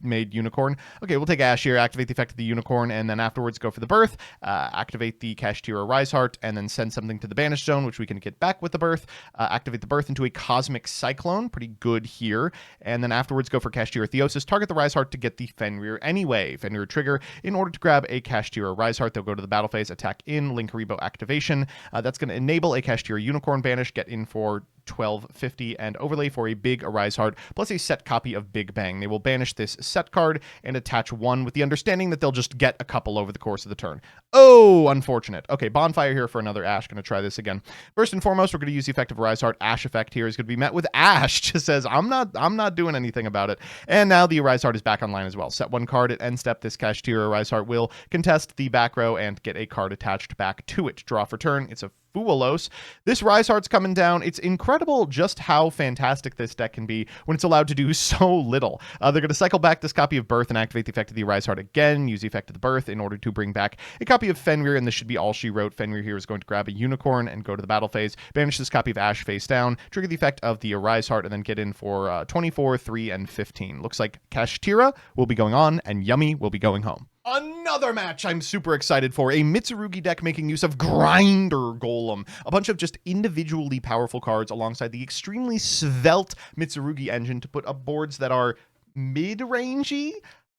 made Unicorn. Okay, we'll take Ash here, activate the effect of the Unicorn, and then afterwards go for the Birth, activate the Kashtira Riseheart, and then send something to the Banished Zone, which we can get back with the Birth, activate the Birth into a Cosmic Cyclone, pretty good here, and then afterwards go for Kashtira Theosis, target the Riseheart to get the Fenrir anyway. Fenrir trigger in order to grab a Kashtira Riseheart. They'll go to the battle phase, attack in, Linkaribo activation. That's going to enable a Kashtira Unicorn banish, get in for 1250 and overlay for a big Riseheart, plus a set copy of Big Bang. They will banish this set card and attach one with the understanding that they'll just get a couple over the course of the turn. Oh, unfortunate. Okay, Bonfire here for another Ash. Going to try this again. First and foremost, we're going to use the effect of Riseheart. Ash effect here is going to be met with Ash. Just says, I'm not doing anything about it. And now the Riseheart is back online as well. Set one card at end step. This Kashtira Riseheart will contest the back row and get a card attached back to it. Draw for turn. It's a Fualos. This Riseheart's coming down. It's incredible just how fantastic this deck can be when it's allowed to do so little. They're going to cycle back this copy of Birth and activate the effect of the Riseheart again, use the effect of the Birth in order to bring back a copy of Fenrir, and this should be all she wrote. Fenrir here is going to grab a Unicorn and go to the battle phase, banish this copy of Ash face down, trigger the effect of the Riseheart, and then get in for 24, 3, and 15. Looks like Kashtira will be going on, and Yummy will be going home. Another match I'm super excited for. A Mitsurugi deck making use of Grinder Golem. A bunch of just individually powerful cards alongside the extremely svelte Mitsurugi engine to put up boards that are mid-rangey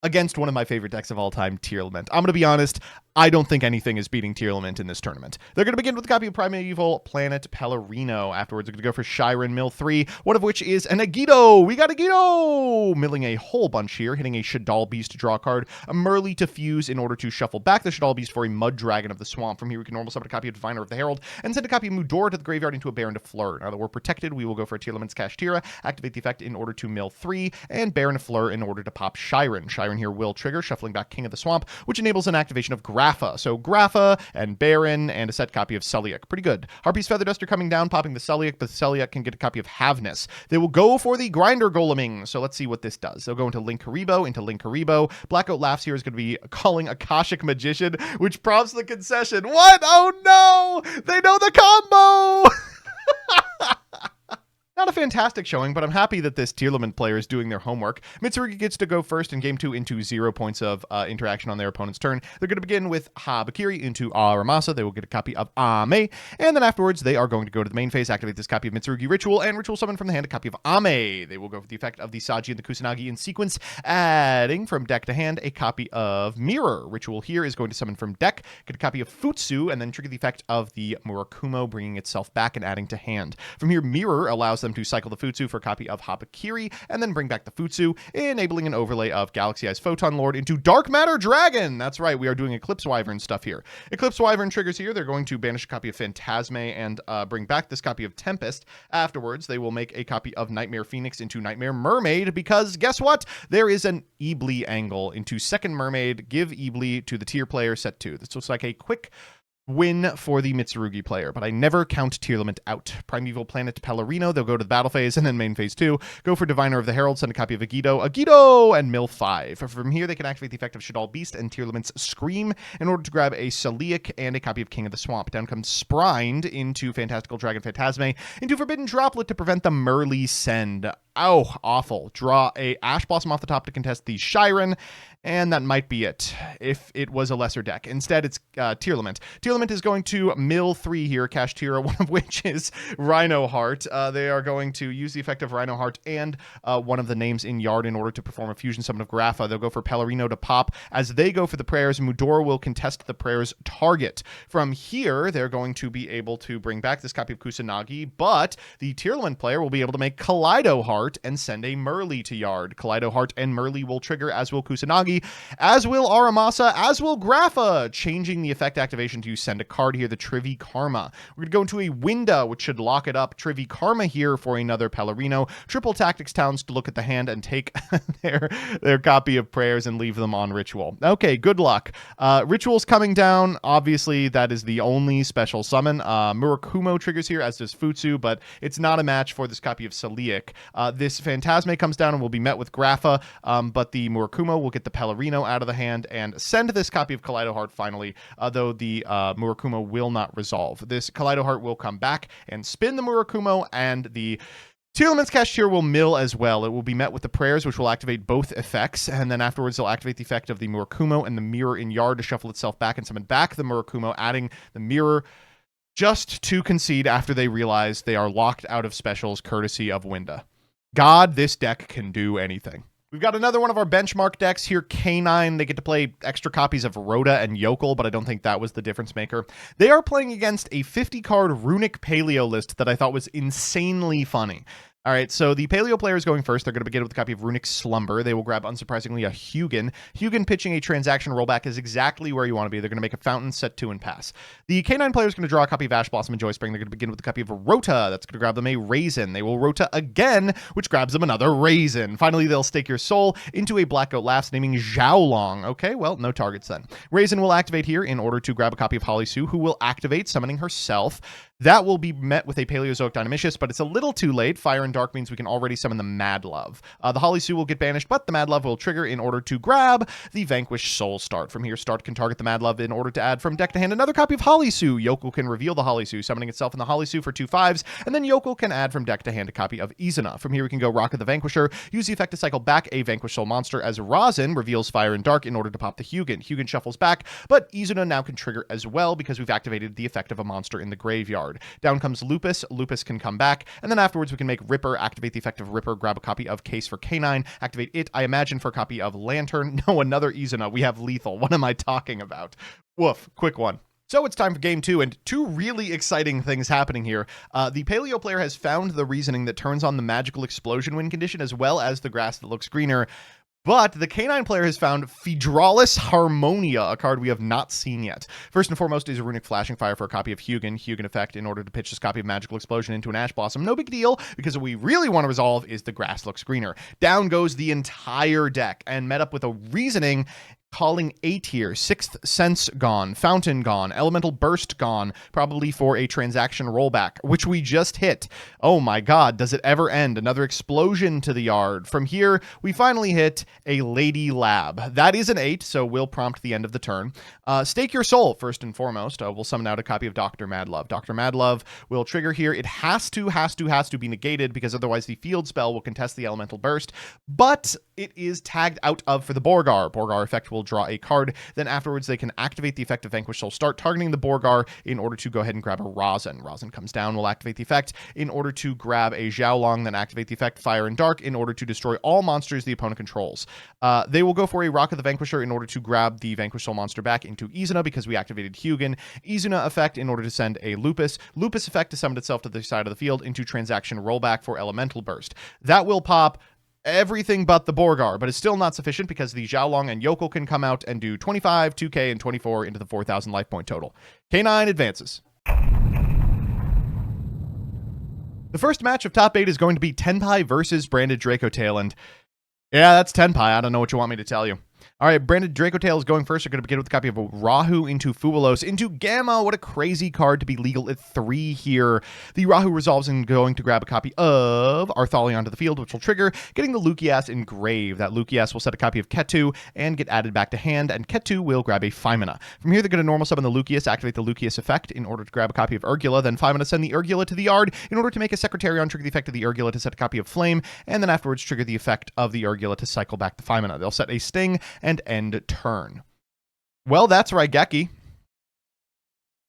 against one of my favorite decks of all time, Tearlaments. I'm going to be honest, I don't think anything is beating Tearlaments in this tournament. They're going to begin with a copy of Primeval Planet Pellerino. Afterwards, they're going to go for Shiren Mill 3, one of which is an Agido. We got Agido! Milling a whole bunch here, hitting a Shadal Beast to draw a card, a Merly to fuse in order to shuffle back the Shadal Beast for a Mud Dragon of the Swamp. From here, we can normal summon a copy of Diviner of the Herald and send a copy of Mudora to the graveyard into a Baron to Fleur. Now that we're protected, we will go for a Tearlaments Kashtira, activate the effect in order to mill 3, and Baron to Fleur in order to pop Shiren. Shiren here will trigger, shuffling back King of the Swamp, which enables an activation of Grapha. So Grapha and Baron and a set copy of Sulliak. Pretty good. Harpy's Feather Duster coming down, popping the Sulliak, but Sulliak can get a copy of Havness. They will go for the Grinder Goleming. So let's see what this does. They'll go into Linkaribo. Blackout Laughs here is going to be calling Akashic Magician, which prompts the concession. What? Oh no! They know the combo! Not a fantastic showing, but I'm happy that this Tearlaments player is doing their homework. Mitsurugi gets to go first in game 2 into 0 points of interaction on their opponent's turn. They're going to begin with Habakiri into Aramasa. They will get a copy of Ame, and then afterwards they are going to go to the main phase, activate this copy of Mitsurugi Ritual, and Ritual Summon from the hand a copy of Ame. They will go for the effect of the Saji and the Kusanagi in sequence, adding from deck to hand a copy of Mirror. Ritual here is going to summon from deck, get a copy of Futsu, and then trigger the effect of the Murakumo, bringing itself back and adding to hand. From here, Mirror allows them to cycle the Futsu for a copy of Habakiri, and then bring back the Futsu, enabling an overlay of Galaxy Eyes Photon Lord into Dark Matter Dragon. That's right, we are doing Eclipse Wyvern stuff here. Eclipse Wyvern triggers here. They're going to banish a copy of Phantasme and bring back this copy of Tempest. Afterwards, they will make a copy of Nightmare Phoenix into Nightmare Mermaid, because guess what? There is an Eebly angle into Second Mermaid. Give Eebly to the tier player, set 2. This looks like a quick win for the Mitsurugi player, but I never count Tearlaments out. Primeval Planet Pellerino, they'll go to the battle phase, and then main phase 2, go for Diviner of the Herald, send a copy of Agido, and mill 5. From here, they can activate the effect of Shadal Beast and Tearlaments Scream in order to grab a Sulliak and a copy of King of the Swamp. Down comes Sprined into Fantastical Dragon Phantasme, into Forbidden Droplet to prevent the Merly send. Oh, awful. Draw a Ash Blossom off the top to contest the Shiren, and that might be it if it was a lesser deck. Instead, it's Tearlament. Tearlament is going to mill 3 here, cash Tira, one of which is Rhino Heart. They are going to use the effect of Rhino Heart and one of the names in Yard in order to perform a fusion summon of Grapha. They'll go for Pellerino to pop. As they go for the prayers, Mudora will contest the prayers target. From here, they're going to be able to bring back this copy of Kusanagi, but the Tearlament player will be able to make Kaleido Heart and send a Merly to Yard. Kaleido Heart and Merly will trigger, as will Kusanagi, as will Aramasa, as will Grapha, changing the effect activation to send a card here, the Trivi Karma. We're going to go into a Winda, which should lock it up. Trivi Karma here for another Pellerino. Triple Tactics Towns to look at the hand and take their copy of prayers and leave them on Ritual. Okay, good luck. Ritual's coming down. Obviously, that is the only special summon. Murakumo triggers here, as does Futsu, but it's not a match for this copy of Celiac. This Phantasme comes down and will be met with Grapha, but the Murakumo will get the Pellerino out of the hand and send this copy of Kaleido Heart finally, though the Murakumo will not resolve. This Kaleido Heart will come back and spin the Murakumo, and the Tearlament's Cashier will mill as well. It will be met with the prayers, which will activate both effects, and then afterwards they'll activate the effect of the Murakumo and the Mirror in Yard to shuffle itself back and summon back the Murakumo, adding the Mirror just to concede after they realize they are locked out of specials courtesy of Winda. God, this deck can do anything. We've got another one of our benchmark decks here, K9. They get to play extra copies of Rhoda and Yokel, but I don't think that was the difference maker. They are playing against a 50-card Runic Paleo list that I thought was insanely funny. All right, so the Paleo player is going first. They're going to begin with a copy of Runic Slumber. They will grab, unsurprisingly, a Hugin. Hugin pitching a transaction rollback is exactly where you want to be. They're going to make a Fountain, set 2, and pass. The K9 player is going to draw a copy of Ash Blossom and Joy Spring. They're going to begin with a copy of Rota. That's going to grab them a Raisin. They will Rota again, which grabs them another Raisin. Finally, they'll stake your soul into a Black Goat Laughs, naming Xiaolong. Okay, well, no targets then. Raisin will activate here in order to grab a copy of Holly Sue, who will activate, summoning herself. That will be met with a Paleozoic Dynamicius, but it's a little too late. Fire and Dark means we can already summon the Mad Love. The Holly Sue will get banished, but the Mad Love will trigger in order to grab the Vanquish Soul Start. From here, Start can target the Mad Love in order to add from deck to hand another copy of Holly Sue. Yokel can reveal the Holly Sue, summoning itself in the Holly Sue for 2 5s, and then Yokel can add from deck to hand a copy of Izuna. From here, we can go Rock of the Vanquisher, use the effect to cycle back a Vanquish Soul monster as Rosin reveals Fire and Dark in order to pop the Hugin. Hugin shuffles back, but Izuna now can trigger as well because we've activated the effect of a monster in the graveyard. Down comes Lupus. Lupus can come back, and then afterwards we can make Ripper, activate the effect of Ripper, grab a copy of Case for K9, activate it, I imagine, for a copy of Lantern. No, another Izuna. We have Lethal. What am I talking about? Woof. Quick one. So it's time for game 2, and 2 really exciting things happening here. The Paleo player has found the reasoning that turns on the magical explosion win condition as well as the grass that looks greener. But the K9 player has found Phedralis Harmonia, a card we have not seen yet. First and foremost is a Runic Flashing Fire for a copy of Hugin. Hugin effect in order to pitch this copy of Magical Explosion into an Ash Blossom. No big deal, because what we really want to resolve is the grass looks greener. Down goes the entire deck, and met up with a reasoning calling A tier, Sixth Sense gone, Fountain gone, Elemental Burst gone, probably for a transaction rollback, which we just hit. Oh my god, does it ever end? Another explosion to the yard. From here, we finally hit a Lady Lab. That is an 8, so we'll prompt the end of the turn. Stake your soul, first and foremost. We'll summon out a copy of Dr. Madlove. Dr. Madlove will trigger here. It has to be negated, because otherwise the field spell will contest the Elemental Burst, but it is tagged out of for the Borgar. Borgar effect will draw a card. Then afterwards, they can activate the effect of Vanquish Soul, start targeting the Borgar in order to go ahead and grab a Rosin. Rosin comes down, will activate the effect in order to grab a Xiaolong, then activate the effect Fire and Dark in order to destroy all monsters the opponent controls. They will go for a Rock of the Vanquisher in order to grab the Vanquish Soul monster back into Izuna because we activated Hugin. Izuna effect in order to send a Lupus. Lupus effect to summon itself to the side of the field into transaction rollback for Elemental Burst. That will pop everything but the Borgar, but it's still not sufficient because the Xiaolong and Yokel can come out and do 25, 2k, and 24 into the 4,000 life point total. K9 advances. The first match of top 8 is going to be Tenpai versus Branded Dracotail, and yeah, that's Tenpai. I don't know what you want me to tell you. All right, Branded Dracotail is going first. They're going to begin with a copy of Rahu into Fuwalos into Gamma. What a crazy card to be legal at 3 here. The Rahu resolves in going to grab a copy of Arthalion to the field, which will trigger getting the Lukias in grave. That Lukias will set a copy of Ketu and get added back to hand, and Ketu will grab a 5-mana. From here, they're going to normal summon the Lukias, activate the Lukias effect in order to grab a copy of Urgula, then 5-mana send the Urgula to the yard in order to make a Secretarion, trigger the effect of the Urgula to set a copy of Flame, and then afterwards trigger the effect of the Urgula to cycle back the 5-mana. They'll set a Sting and end turn. Well, that's Raigeki.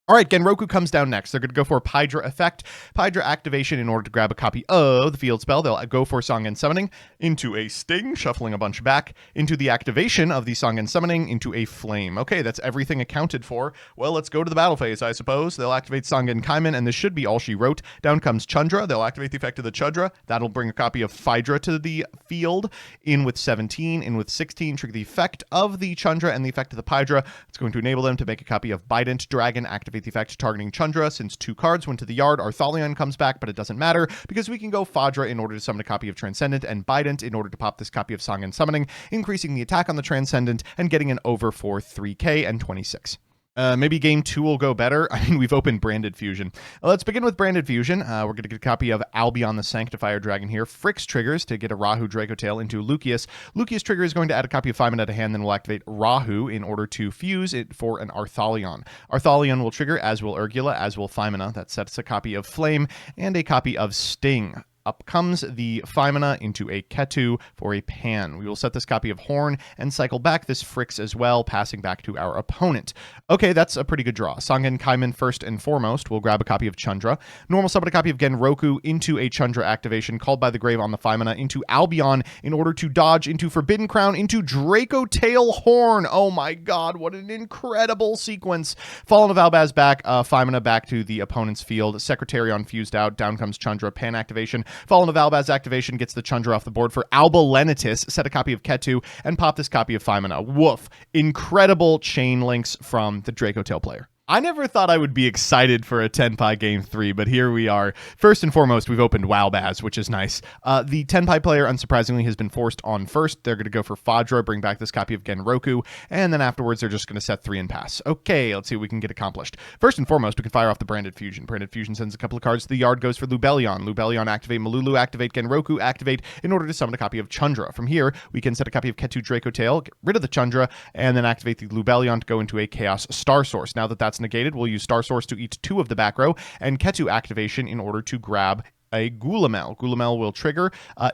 All right, Genroku comes down next. They're going to go for Pydra effect, Pydra activation in order to grab a copy of the field spell. They'll go for Song and Summoning into a Sting, shuffling a bunch back, into the activation of the Song and Summoning into a Flame. Okay, that's everything accounted for. Well, let's go to the battle phase, I suppose. They'll activate Song and Kaiman, and this should be all she wrote. Down comes Chandra. They'll activate the effect of the Chudra. That'll bring a copy of Phaedra to the field. In with 17, in with 16, trigger the effect of the Chandra and the effect of the Pydra. It's going to enable them to make a copy of Bident Dragon, activate the effect targeting Chandra. Since 2 cards went to the yard, Arthalion comes back, but it doesn't matter because we can go Phaedra in order to summon a copy of Transcendent and Bident in order to pop this copy of Song and Summoning, increasing the attack on the Transcendent and getting an over for 3k and 26. Maybe game 2 will go better. I mean, we've opened Branded Fusion. Let's begin with Branded Fusion. We're going to get a copy of Albion the Sanctifier Dragon here. Fricks triggers to get a Rahu Dracotail into Lukias. Lukias trigger is going to add a copy of 5-mana to hand, then we'll activate Rahu in order to fuse it for an Arthalion. Arthalion will trigger, as will Urgula, as will 5-mana. That sets a copy of Flame and a copy of Sting. Up comes the 5-mana into a Ketu for a Pan. We will set this copy of Horn and cycle back this Fricks as well, passing back to our opponent. Okay, that's a pretty good draw. Sangen Kaiman first and foremost. We'll grab a copy of Chandra. Normal summon a copy of Genroku into a Chandra activation, called by the grave on the 5-mana into Albion in order to dodge into Forbidden Crown into Dracotail Horn. Oh my god, what an incredible sequence. Fallen of Albaz back, 5-mana back to the opponent's field. Secretarion fused out. Down comes Chandra. Pan activation. Fallen of Albaz activation gets the Chandra off the board for Alba Lenitis. Set a copy of Ketu and pop this copy of 5-mana. Woof. Incredible chain links from the Dracotail player. I never thought I would be excited for a Tenpai Game 3, but here we are. First and foremost, we've opened Wowbaz, which is nice. The Tenpai player, unsurprisingly, has been forced on first. They're going to go for Phaedra, bring back this copy of Genroku, and then afterwards they're just going to set 3 and pass. Okay, let's see what we can get accomplished. First and foremost, we can fire off the Branded Fusion. Branded Fusion sends a couple of cards to the yard, goes for Lubellion. Lubellion activate, Malulu activate, Genroku activate in order to summon a copy of Chandra. From here, we can set a copy of Ketu Dracotail, get rid of the Chandra, and then activate the Lubellion to go into a Chaos Star Source. Now that that's negated, we'll use Star Source to eat 2 of the back row, and Ketu activation in order to grab a Gulamel. Gulamel will trigger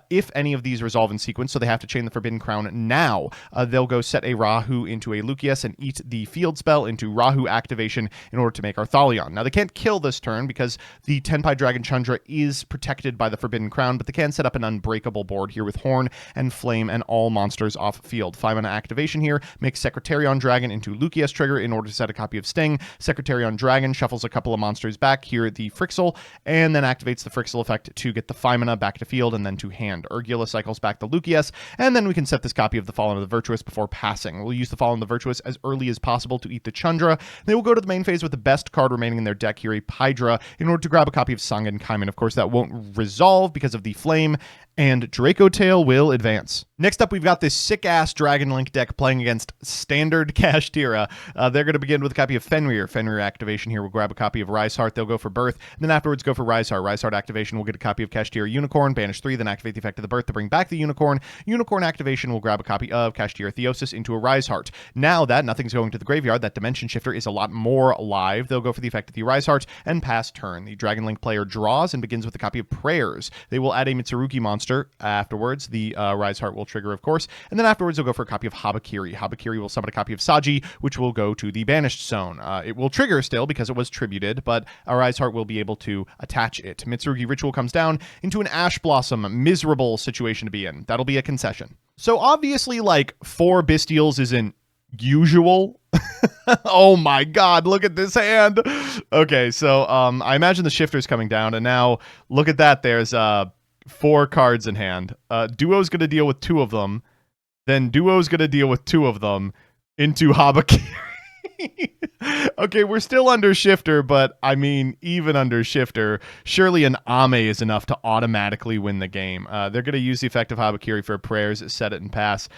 if any of these resolve in sequence, so they have to chain the Forbidden Crown now. They'll go set a Rahu into a Lukias and eat the field spell into Rahu activation in order to make Arthalion. Now, they can't kill this turn because the Tenpai Dragon Chandra is protected by the Forbidden Crown, but they can set up an unbreakable board here with Horn and Flame and all monsters off field. 5-mana activation here makes Secretarion Dragon into Lukias trigger in order to set a copy of Sting. Secretarion Dragon shuffles a couple of monsters back here, the Frixel, and then activates the Frixel effect to get the 5-mana back to field and then to hand. Urgula cycles back the Lukias, and then we can set this copy of the Fallen of the Virtuous before passing. We'll use the Fallen of the Virtuous as early as possible to eat the Chandra. They will go to the main phase with the best card remaining in their deck here, a Pydra, in order to grab a copy of Sangen Kaiman. Of course, that won't resolve because of the Flame, and Dracotail will advance. Next up, we've got this sick-ass Dragon Link deck playing against standard Kashtira. They're going to begin with a copy of Fenrir. Fenrir activation here will grab a copy of Riseheart. They'll go for Birth, and then afterwards go for Riseheart. Riseheart activation will get a copy of Kashtira Unicorn, banish 3, then activate the effect of the Birth to bring back the Unicorn. Unicorn activation will grab a copy of Kashtira Theosis into a Riseheart. Now that nothing's going to the graveyard, that Dimension Shifter is a lot more alive. They'll go for the effect of the Riseheart and pass turn. The Dragon Link player draws and begins with a copy of Prayers. They will add a Mitsurugi monster afterwards. The Riseheart will trigger, of course, and then afterwards they'll go for a copy of Habakiri. Habakiri will summon a copy of Saji, which will go to the Banished Zone. It will trigger still because it was tributed, but a Riseheart will be able to attach it. Mitsurugi Ritual comes down into an Ash Blossom, miserable situation to be in. That'll be a concession. So obviously, like, 4 Bestials isn't usual. Oh my god, look at this hand. Okay, so I imagine the Shifter's coming down, and now look at that. There's 4 cards in hand. Duo's going to deal with 2 of them. Then Duo's going to deal with 2 of them into Habakiri. Okay, we're still under Shifter, but I mean, even under Shifter, surely an Ame is enough to automatically win the game. They're going to use the effect of Habakiri for Prayers, set it and pass.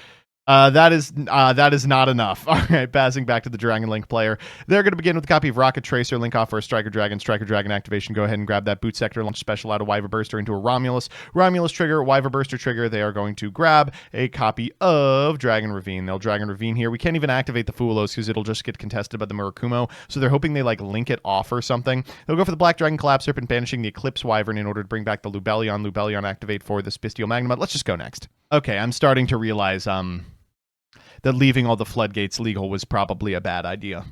That is not enough. All right, passing back to the Dragon Link player. They're going to begin with a copy of Rocket Tracer, link off for a Striker Dragon activation. Go ahead and grab that Boot Sector, launch special out of Wyver Burster into a Romulus trigger, Wyver Burster trigger. They are going to grab a copy of Dragon Ravine. They'll Dragon Ravine here. We can't even activate the Fulos because it'll just get contested by the Murakumo, so they're hoping they like link it off or something. They'll go for the Black Dragon Collapse Serpent, banishing the Eclipse Wyvern in order to bring back the Lubellion activate for this Bestial Magnemite. Let's just go next. Okay, I'm starting to realize that leaving all the floodgates legal was probably a bad idea.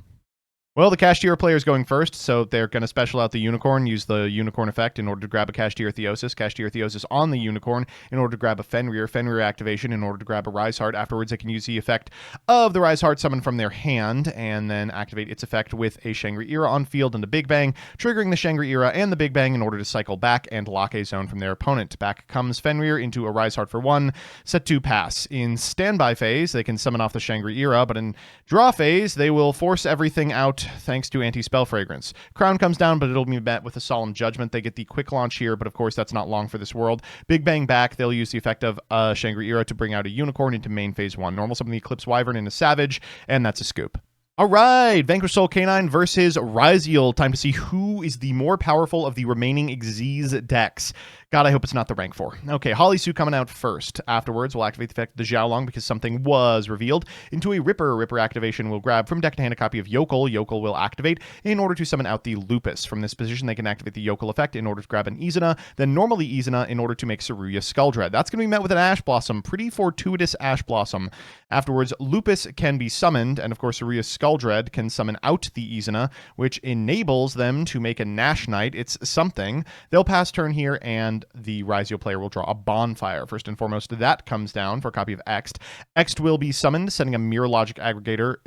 Well, the Kashtira player is going first, so they're going to special out the Unicorn, use the Unicorn effect in order to grab a Kashtira Theosis on the Unicorn in order to grab a Fenrir activation in order to grab a Rise Heart. Afterwards, they can use the effect of the Rise Heart summon from their hand and then activate its effect with a Shangri-Ira on field and a Big Bang, triggering the Shangri-Ira and the Big Bang in order to cycle back and lock a zone from their opponent. Back comes Fenrir into a Rise Heart for 1, set to pass. In standby phase, they can summon off the Shangri-Ira, but in draw phase, they will force everything out thanks to Anti-Spell Fragrance. Crown comes down, but it'll be met with a Solemn Judgment. They get the quick launch here, but of course that's not long for this world. Big Bang back, they'll use the effect of Shangri-Ira to bring out a Unicorn into main phase 1. Normal summon the Eclipse Wyvern into Savage, and that's a scoop. All right, Vanquish Soul Canine versus Ryziel. Time to see who is the more powerful of the remaining Xyz decks. God, I hope it's not the rank 4. Okay, Holisu coming out first. Afterwards, we'll activate the effect of the Xiaolong because something was revealed into a Ripper. Ripper activation will grab from deck to hand a copy of Yokel. Yokel will activate in order to summon out the Lupus. From this position, they can activate the Yokel effect in order to grab an Izuna, then normally Izuna in order to make Saruya Skulldread. That's going to be met with an Ash Blossom, pretty fortuitous Ash Blossom. Afterwards, Lupus can be summoned, and of course, Saruya Skulldread can summon out the Izuna, which enables them to make a Nash Knight. It's something. They'll pass turn here, and the Ryziel player will draw a Bonfire. First and foremost, that comes down for a copy of Ext. Ext will be summoned, sending a Mirror Logic Aggregator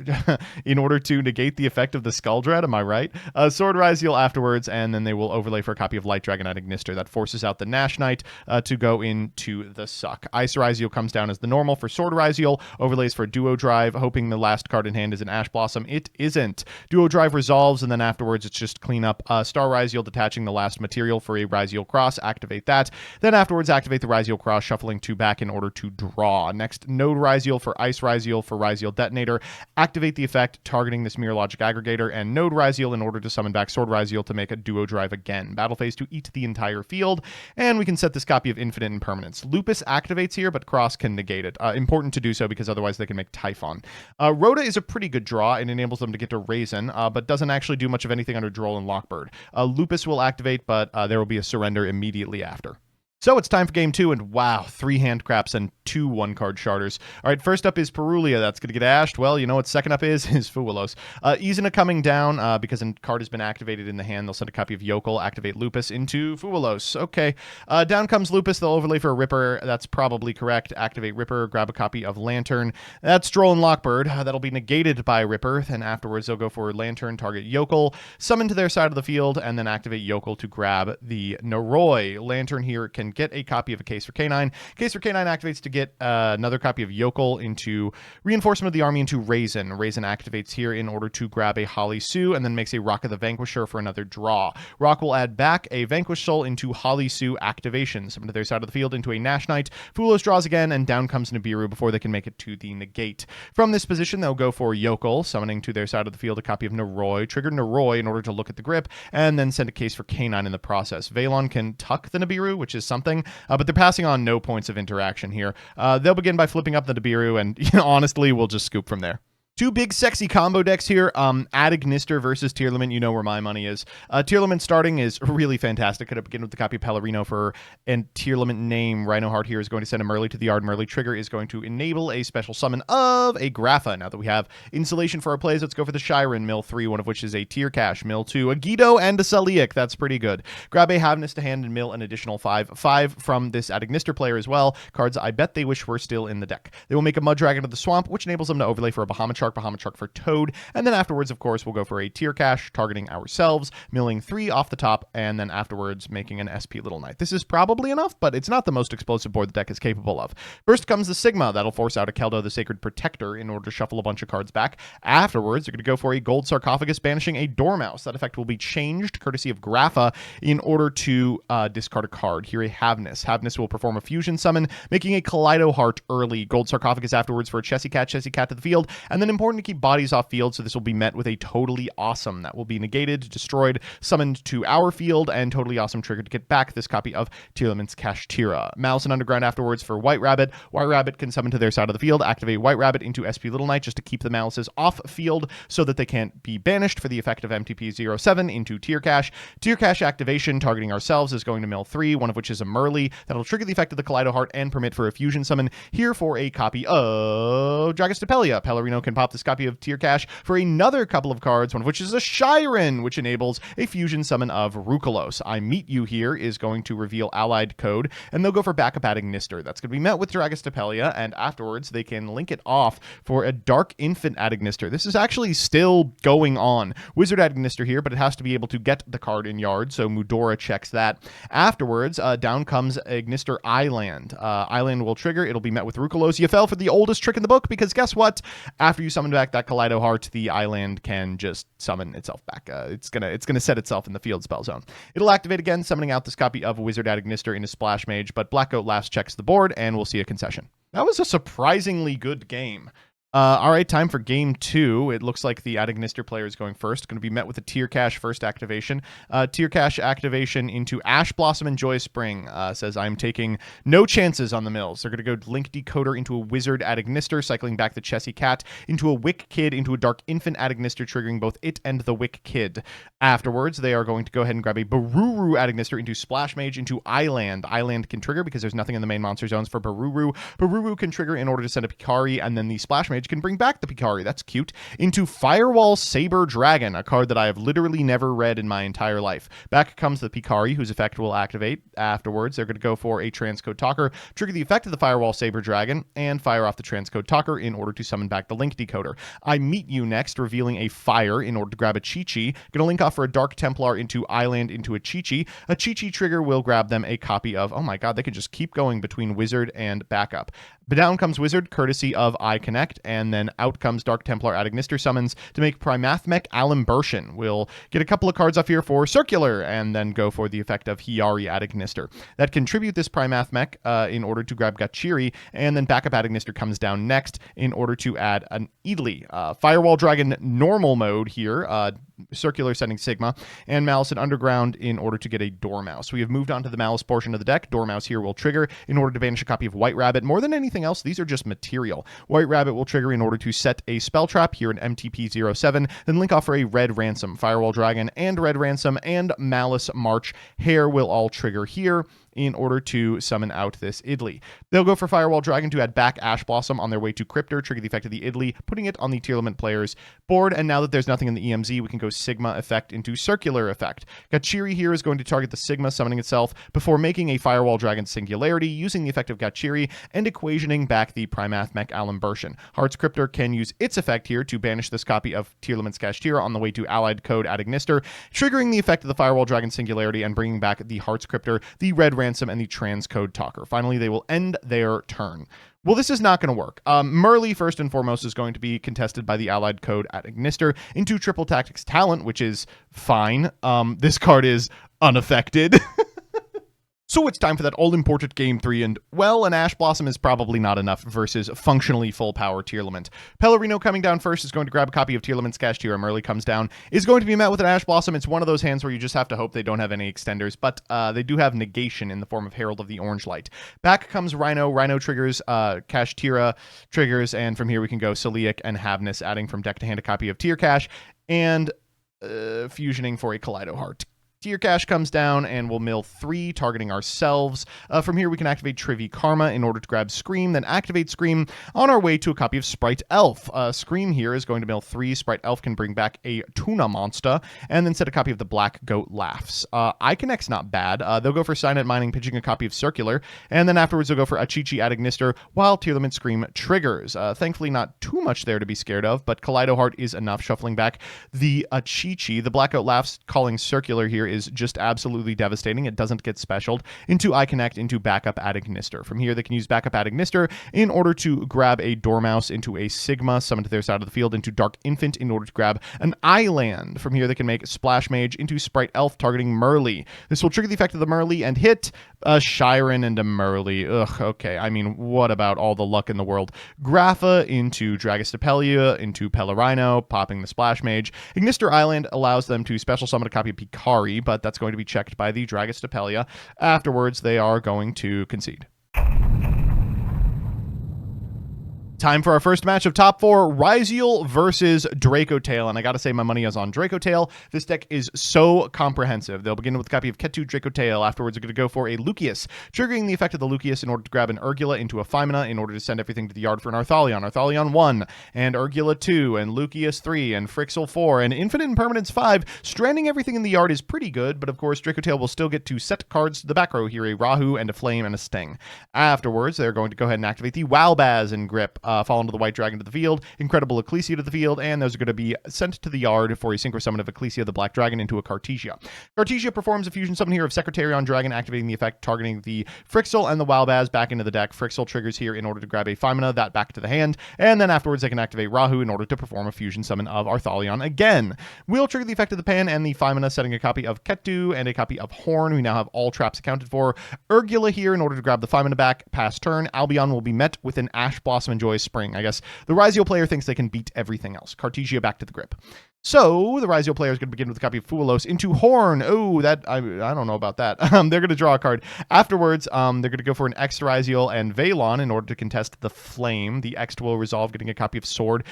in order to negate the effect of the Skulldread. Am I right? Sword Ryziel afterwards, and then they will overlay for a copy of Light Dragonite Ignister. That forces out the Nash Knight to go into the suck. Ice Ryziel comes down as the normal for Sword Ryziel, overlays for Duo Drive, hoping the last card in hand is an Ash Blossom. It isn't. Duo Drive resolves, and then afterwards it's just clean up Star Ryziel, detaching the last material for a Ryziel Cross. Activate that. Then afterwards, activate the Ryziel Cross, shuffling 2 back in order to draw. Next, Node Ryziel for Ice Ryziel for Ryziel Detonator. Activate the effect, targeting this Mirror Logic Aggregator, and Node Ryziel in order to summon back Sword Ryziel to make a Duo Drive again. Battle phase to eat the entire field, and we can set this copy of Infinite Impermanence. Lupus activates here, but Cross can negate it. Important to do so because otherwise they can make Typhon. Rhoda is a pretty good draw and enables them to get to Raisin, but doesn't actually do much of anything under Droll and Lockbird. Lupus will activate, but there will be a surrender immediately after. So it's time for game 2, and wow, 3 handcraps and 2 one-card charters. All right, first up is Perulia. That's going to get ashed. Well, you know what second up is Fuwalos. Izuna coming down because a card has been activated in the hand. They'll send a copy of Yokel, activate Lupus into Fuwalos. Okay, down comes Lupus. They'll overlay for a Ripper. That's probably correct. Activate Ripper, grab a copy of Lantern. That's Droll and Lockbird. That'll be negated by Ripper. Then afterwards, they'll go for Lantern, target Yokel, summon to their side of the field, and then activate Yokel to grab the Noroi. Lantern here can get a copy of a Case for Canine. Case for Canine activates to get another copy of Yokel into Reinforcement of the Army into Raisin. Raisin activates here in order to grab a Holly Sue and then makes a Rock of the Vanquisher for another draw. Rock will add back a Vanquish Soul into Holly Sue activation. Summon to their side of the field into a Nash Knight. Fulos draws again, and down comes Nibiru before they can make it to the negate. From this position, they'll go for Yokel, summoning to their side of the field a copy of Noroi. Trigger Noroi in order to look at the grip, and then send a Case for Canine in the process. Valon can tuck the Nibiru, which is something, but they're passing on no points of interaction here. They'll begin by flipping up the Nibiru, and honestly, we'll just scoop from there. 2 big sexy combo decks here. Add Ignister versus Tearlament. You know where my money is. Tearlament starting is really fantastic. Could begin with the copy of Pellerino for and Tearlament name. Rhinoheart here is going to send a Merly to the yard. Merly trigger is going to enable a special summon of a Grapha. Now that we have insulation for our plays, let's go for the Shiren. Mill 3, one of which is a Tear Cash. Mill 2, a Guido and a Saliak. That's pretty good. Grab a Havness to hand and mill an additional 5. 5 from this Add Ignister player as well. Cards I bet they wish were still in the deck. They will make a Mud Dragon of the Swamp, which enables them to overlay for a Bahamut Bahamut Shark for Toad, and then afterwards, of course, we'll go for a Tier Cache, targeting ourselves, milling 3 off the top, and then afterwards making an SP Little Knight. This is probably enough, but it's not the most explosive board the deck is capable of. First comes the Sigma. That'll force out a Keldo the Sacred Protector in order to shuffle a bunch of cards back. Afterwards, you're going to go for a Gold Sarcophagus, banishing a Dormouse. That effect will be changed, courtesy of Grapha, in order to discard a card. Here, a Havness. Havness will perform a fusion summon, making a Kaleido Heart early. Gold Sarcophagus afterwards for a Chessy Cat to the field, and then important to keep bodies off field, so this will be met with a Totally Awesome. That will be negated, destroyed, summoned to our field, and Totally Awesome triggered to get back this copy of Tearlaments Kashtira. Malice and Underground afterwards for White Rabbit. White Rabbit can summon to their side of the field, activate White Rabbit into SP Little Knight just to keep the Malices off field so that they can't be banished for the effect of MTP07 into Tier Cache. Tier Cache activation, targeting ourselves, is going to mill 3, one of which is a Merly. That'll trigger the effect of the Kaleido Heart and permit for a fusion summon here for a copy of Dragostapelia. Pellerino can pop this copy of Tier Cache for another couple of cards, one of which is a Shiren, which enables a fusion summon of Rukalos. I Meet You here is going to reveal allied code, and they'll go for backup Adagnister. That's going to be met with Dragostapelia, and afterwards they can link it off for a Dark Infant Adagnister. This is actually still going on. Wizard Adagnister here, but it has to be able to get the card in yard, so Mudora checks that. Afterwards, down comes Agnister Island. Island will trigger. It'll be met with Rukalos. You fell for the oldest trick in the book, because guess what? After you summon back that Kaleido Heart, the island can just summon itself back. It's gonna set itself in the field spell zone. It'll activate again, summoning out this copy of Wizard Adagnister into Splash Mage, but Black Goat last checks the board, and we'll see a concession. That was a surprisingly good game. All right, time for game 2. It looks like the Adagnister player is going first. Going to be met with a Tier Cache first activation. Tier Cache activation into Ash Blossom and Joy Spring. Says, I'm taking no chances on the mills. They're going to go Link Decoder into a Wizard Adagnister, cycling back the Chessy Cat into a Wick Kid, into a Dark Infant Adagnister, triggering both it and the Wick Kid. Afterwards, they are going to go ahead and grab a Baruru Adagnister into Splash Mage into Island. Island can trigger because there's nothing in the main monster zones for Baruru. Baruru can trigger in order to send a Picari, and then the Splash Mage can bring back the Picari. That's cute. Into Firewall Saber Dragon, a card that I have literally never read in my entire life. Back comes the Picari, whose effect will activate. Afterwards, they're going to go for a Transcode Talker, trigger the effect of the Firewall Saber Dragon, and fire off the Transcode Talker in order to summon back the Link Decoder. I Meet You next, revealing a Fire in order to grab a Chi-Chi. Going to link off for a Dark Templar into Island into a Chi-Chi. A Chi-Chi trigger will grab them a copy of, oh my god, they can just keep going between Wizard and backup. But down comes Wizard, courtesy of iConnect, and then out comes Dark Templar Adagnister summons to make Primathmech Alimbertion. We'll get a couple of cards off here for Circular, and then go for the effect of Hiyari Adagnister. That contribute this Primathmech in order to grab Gachiri, and then backup Adagnister comes down next in order to add an Idli. Firewall Dragon normal mode here, Circular sending Sigma, and Malice and Underground in order to get a Dormouse. We have moved on to the Malice portion of the deck. Dormouse here will trigger in order to banish a copy of White Rabbit. More than anything else, these are just material. White Rabbit will trigger in order to set a spell trap here in MTP07, then link off for a Red Ransom. Firewall Dragon and Red Ransom and Malice March Hare will all trigger here in order to summon out this Idli. They'll go for Firewall Dragon to add back Ash Blossom on their way to Cryptor, trigger the effect of the Idli, putting it on the Tearlament player's board, and now that there's nothing in the EMZ, we can go Sigma effect into Circular effect. Gachiri here is going to target the Sigma, summoning itself before making a Firewall Dragon Singularity, using the effect of Gachiri and equationing back the Primathmech Alimbertion. Hearts Cryptor can use its effect here to banish this copy of Tearlaments Kashtira on the way to Allied Code Adagnister, triggering the effect of the Firewall Dragon Singularity and bringing back the Hearts Cryptor, the Red Ransom, and the Transcode Talker. Finally, they will end their turn. Well, this is not going to work. Merly, first and foremost, is going to be contested by the Allied Code Adagnister into Triple Tactics Talent, which is fine. This card is unaffected. So it's time for that all-important Game 3, and, well, an Ash Blossom is probably not enough versus functionally full-power Tearlament. Pellerino coming down first is going to grab a copy of Tearlament's Kashtira. Merly comes down, is going to be met with an Ash Blossom. It's one of those hands where you just have to hope they don't have any extenders, but they do have negation in the form of Herald of the Orange Light. Back comes Rhino. Rhino triggers, Kashtira triggers, and from here we can go Celiac and Havness, adding from deck to hand a copy of Tier Cache, and fusioning for a Kaleido Heart. Tier Cash comes down and we'll mill 3, targeting ourselves. From here, we can activate Trivy Karma in order to grab Scream, then activate Scream on our way to a copy of Sprite Elf. Scream here is going to mill 3. Sprite Elf can bring back a Tuna Monster, and then set a copy of the Black Goat Laughs. Iconect's not bad. They'll go for Signet Mining, pitching a copy of Circular, and then afterwards they'll go for Achichi Adagnister, while Tearlaments Scream triggers. Thankfully, not too much there to be scared of, but Kaleido Heart is enough, shuffling back the Achichi. The Black Goat Laughs calling Circular here is just absolutely devastating. It doesn't get specialed into Iconnect into backup Adagnister. From here, they can use backup Adagnister in order to grab a Dormouse into a Sigma, summon to their side of the field into Dark Infant in order to grab an Island. From here, they can make Splash Mage into Sprite Elf, targeting Merly. This will trigger the effect of the Merly and hit a Shiren and a Merly. Ugh, okay. I mean, what about all the luck in the world? Grapha into Dragostapelia, into Pellerino, popping the Splash Mage. Ignister Island allows them to special summon a copy of Picari, but that's going to be checked by the Dragostapelia. Afterwards, they are going to concede. Time for our first match of top 4, Ryziel versus Dracotail, and I gotta say my money is on Dracotail. This deck is so comprehensive. They'll begin with a copy of Ketu Dracotail. Afterwards, they're gonna go for a Lucius, triggering the effect of the Lucius in order to grab an Urgula into a Feimina in order to send everything to the yard for an Arthalion. Arthalion 1, and Urgula 2, and Lucius 3, and Frixel 4, and Infinite Impermanence 5. Stranding everything in the yard is pretty good, but of course, Dracotail will still get to set cards to the back row here, a Rahu and a Flame and a Sting. Afterwards, they're going to go ahead and activate the Walbaz and Grip. Fall into the White Dragon to the field, Incredible Ecclesia to the field, and those are going to be sent to the yard for a Synchro Summon of Ecclesia, the Black Dragon, into a Cartesia. Cartesia performs a fusion summon here of Secretarion Dragon, activating the effect, targeting the Frixel and the Walbaz back into the deck. Frixel triggers here in order to grab a Feimina, that back to the hand, and then afterwards they can activate Rahu in order to perform a fusion summon of Arthalion again. We'll trigger the effect of the Pan and the Feimina, setting a copy of Ketu and a copy of Horn. We now have all traps accounted for. Urgula here in order to grab the Feimina back. Past turn, Albion will be met with an Ash Blossom and Joyous Spring. I guess the Ryziel player thinks they can beat everything else. Cartesia back to the grip. So the Ryziel player is going to begin with a copy of Fuelos into Horn. Oh, that I don't know about that. They're going to draw a card. Afterwards, they're going to go for an X Ryziel and Valon in order to contest the Flame. The X will resolve, getting a copy of Sword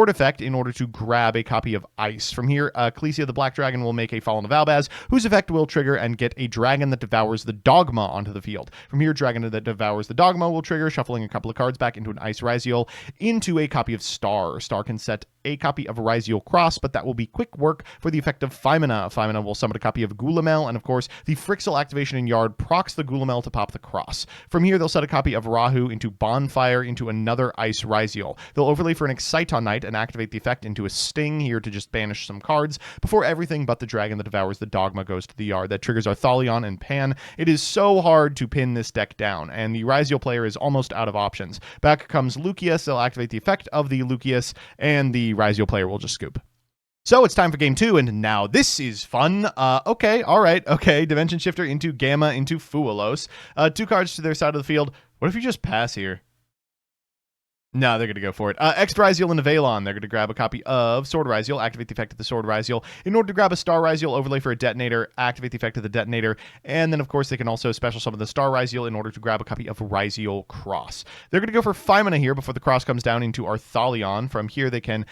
Effect in order to grab a copy of Ice. From here, Ecclesia the Black Dragon will make a Fallen of Albaz, whose effect will trigger and get a Dragon that devours the Dogma onto the field. From here, Dragon that devours the Dogma will trigger, shuffling a couple of cards back into an Ice Ryziel into a copy of Star. Star can set a copy of Ryziel Cross, but that will be quick work for the effect of Feimina. Feimina will summon a copy of Gulamel, and of course, the Frixel activation in Yard procs the Gulamel to pop the Cross. From here, they'll set a copy of Rahu into Bonfire into another Ice Ryziel. They'll overlay for an Exciton and activate the effect into a Sting here to just banish some cards before everything but the Dragon that devours the Dogma goes to the yard. That triggers Arthalion and Pan. It is so hard to pin this deck down, and the Ryziel player is almost out of options. Back comes Lucius. They'll activate the effect of the Lucius, and the Ryziel player will just scoop. So it's time for game 2, and now this is fun. Okay, all right, okay. Dimension Shifter into Gamma into Fuelos. 2 cards to their side of the field. What if you just pass here? No, they're going to go for it. X Ryziel and a Valon. They're going to grab a copy of Sword Ryziel, activate the effect of the Sword Ryziel. In order to grab a Star Ryziel, overlay for a Detonator, activate the effect of the Detonator. And then, of course, they can also special summon the Star Ryziel in order to grab a copy of Ryziel Cross. They're going to go for Feimina here before the Cross comes down into Arthalion. From here, they can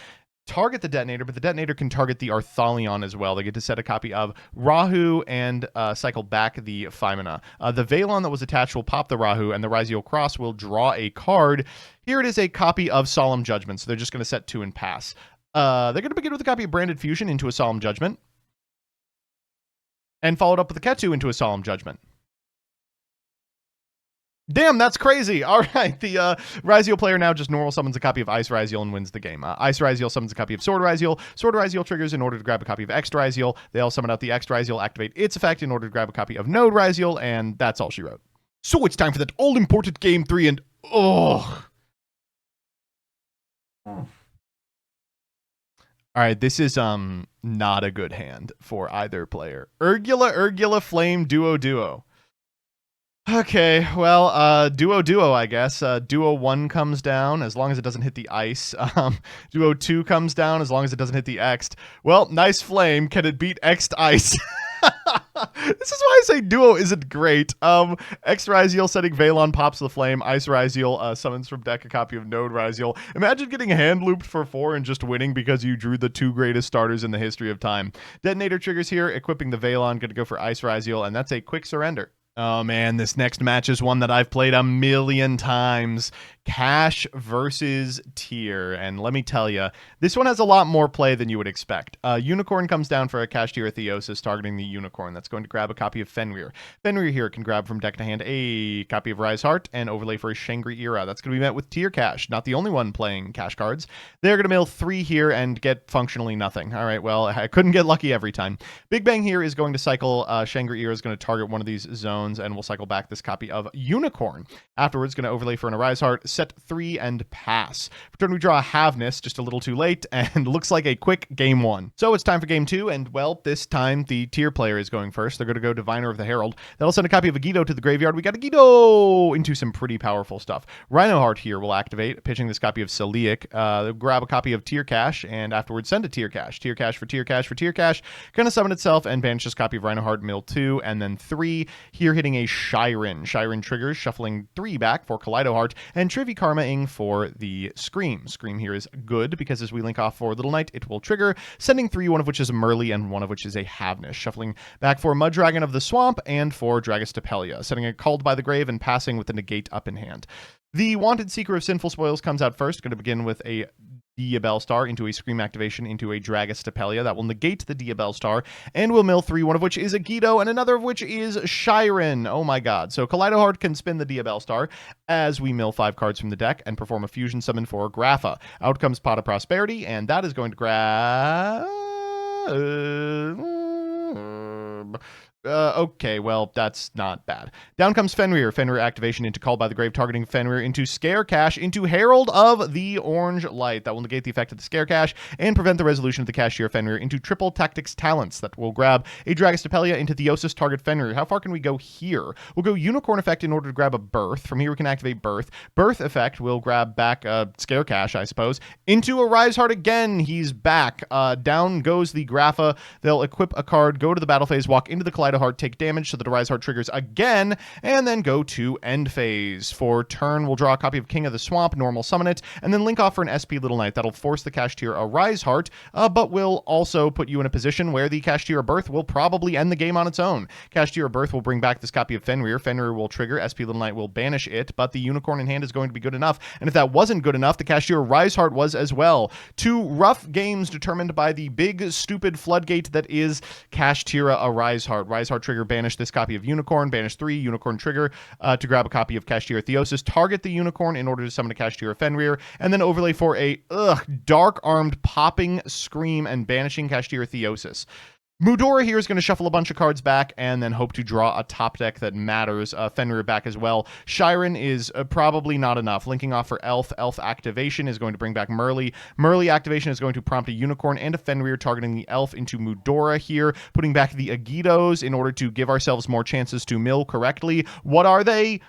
target the Detonator, but the Detonator can target the Arthalion as well. They get to set a copy of Rahu and cycle back the Feimina. The Valon that was attached will pop the Rahu, and the Ryziel Cross will draw a card. Here it is, a copy of Solemn Judgment, so they're just going to set 2 and pass. They're going to begin with a copy of Branded Fusion into a Solemn Judgment, and followed up with a Ketu into a Solemn Judgment. Damn, that's crazy. All right, the Ryziel player now just normal summons a copy of Ice Ryziel and wins the game. Ice Ryziel summons a copy of Sword Ryziel. Sword Ryziel triggers in order to grab a copy of X Ryziel. They'll summon out the X Ryziel, activate its effect in order to grab a copy of Node Ryziel, and that's all she wrote. So it's time for that all-important game 3, and oh. All right, this is not a good hand for either player. Urgula, Flame, Duo. Okay, well, Duo, I guess. Duo 1 comes down as long as it doesn't hit the ice. Duo 2 comes down as long as it doesn't hit the X'd. Well, nice Flame. Can it beat X'd Ice? This is why I say duo isn't great. X Ryziel setting Valon pops the flame. Ice Ryziel summons from deck a copy of Node Ryziel. Imagine getting hand looped for 4 and just winning because you drew the 2 greatest starters in the history of time. Detonator triggers here, equipping the Valon. Going to go for Ice Ryziel, and that's a quick surrender. Oh man, this next match is one that I've played a million times. Cash versus Tier. And let me tell you, this one has a lot more play than you would expect. Unicorn comes down for a Cash Tier Theosis targeting the Unicorn. That's going to grab a copy of Fenrir. Fenrir here can grab from deck to hand a copy of Rise Heart and overlay for a Shangri-Ira. That's going to be met with Tier Cash. Not the only one playing Cash cards. They're going to mill 3 here and get functionally nothing. All right, well, I couldn't get lucky every time. Big Bang here is going to cycle. Shangri-Ira is going to target one of these zones, and we'll cycle back this copy of Unicorn. Afterwards, going to overlay for an Arise Heart, set 3 and pass. For turn we draw a Haveness, just a little too late, and looks like a quick game 1. So it's time for game 2, and well, this time the Tier player is going first. They're going to go Diviner of the Herald. That'll send a copy of Yugioh to the graveyard. We got Yugioh into some pretty powerful stuff. Rhino Heart here will activate, pitching this copy of Celiac. Grab a copy of Tier Cash, and afterwards send a Tier Cash. Tier Cash for Tier Cash for Tier Cash. Gonna summon itself and banish this copy of Rhino Heart, mill 2, and then 3. Here hitting a Shiren. Shiren triggers, shuffling 3 back for Kaleido Heart, and Trivi Karma-ing for the Scream. Scream here is good because as we link off for Little Knight, it will trigger, sending 3, one of which is a Merly and one of which is a Haveness. Shuffling back for Muddragon of the Swamp and for Dragostapelia, setting a Called by the Grave and passing with the Negate up in hand. The Wanted Seeker of Sinful Spoils comes out first. Going to begin with a Diabell Star into a Scream activation into a Dragostapelia. That will negate the Diabell Star and will mill 3, one of which is a Yugioh and another of which is Shiren. Oh my god. So Kaleido Heart can spin the Diabell Star as we mill 5 cards from the deck and perform a fusion summon for Grapha. Out comes Pot of Prosperity, and that is going to grab... okay, well, that's not bad. Down comes Fenrir. Fenrir activation into Called by the Grave, targeting Fenrir into Scare Cash, into Herald of the Orange Light. That will negate the effect of the Scare Cash and prevent the resolution of the Cashier Fenrir into Triple Tactics Talents. That will grab a Dragostapelia into Theosis, target Fenrir. How far can we go here? We'll go Unicorn effect in order to grab a Birth. From here we can activate Birth. Birth effect will grab back Scare Cash, I suppose, into a Rise Heart again. He's back. Down goes the Grapha. They'll equip a card, go to the battle phase, walk into the Kaleido Heart, take damage so that the Rise Heart triggers again, and then go to end phase. For turn, we'll draw a copy of King of the Swamp, normal summon it, and then link off for an SP Little Knight. That'll force the Cash Tier a Rise Heart, but will also put you in a position where the Cash Tier Birth will probably end the game on its own. Cash Tier Birth will bring back this copy of Fenrir. Fenrir will trigger, SP Little Knight will banish it, but the Unicorn in hand is going to be good enough, and if that wasn't good enough, the Cash Tier Rise Heart was as well. 2 rough games determined by the big, stupid floodgate that is Cash Tier a Rise Heart. Rise Heart trigger, banish this copy of Unicorn, banish 3, Unicorn trigger to grab a copy of Cash Tier Theosis, target the Unicorn in order to summon a Cash Tier Fenrir, and then overlay for a dark-armed popping Scream and banishing Cash Tier Theosis. Mudora here is going to shuffle a bunch of cards back and then hope to draw a top deck that matters. Fenrir back as well. Shiren is probably not enough. Linking off for Elf. Elf activation is going to bring back Merly. Merly activation is going to prompt a Unicorn and a Fenrir, targeting the Elf into Mudora here, putting back the Agito's in order to give ourselves more chances to mill correctly. What are they?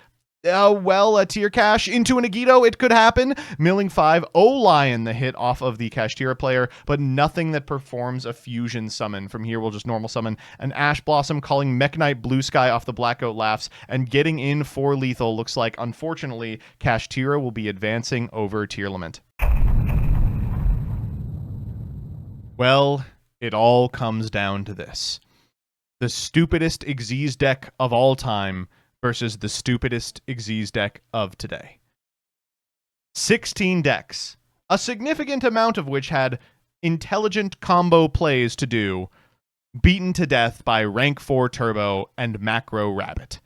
Well, a Tier Cash into an Yugioh, it could happen. Milling 5, O-Lion, the hit off of the Cash Tier player, but nothing that performs a fusion summon. From here, we'll just normal summon an Ash Blossom, calling Mech Knight Blue Sky off the Black Goat Laughs, and getting in for lethal. Looks like, unfortunately, Cash Tier will be advancing over Tearlament. Well, it all comes down to this. The stupidest Xyz deck of all time versus the stupidest Xyz deck of today. 16 decks, a significant amount of which had intelligent combo plays to do, beaten to death by Rank 4 Turbo and Macro Rabbit.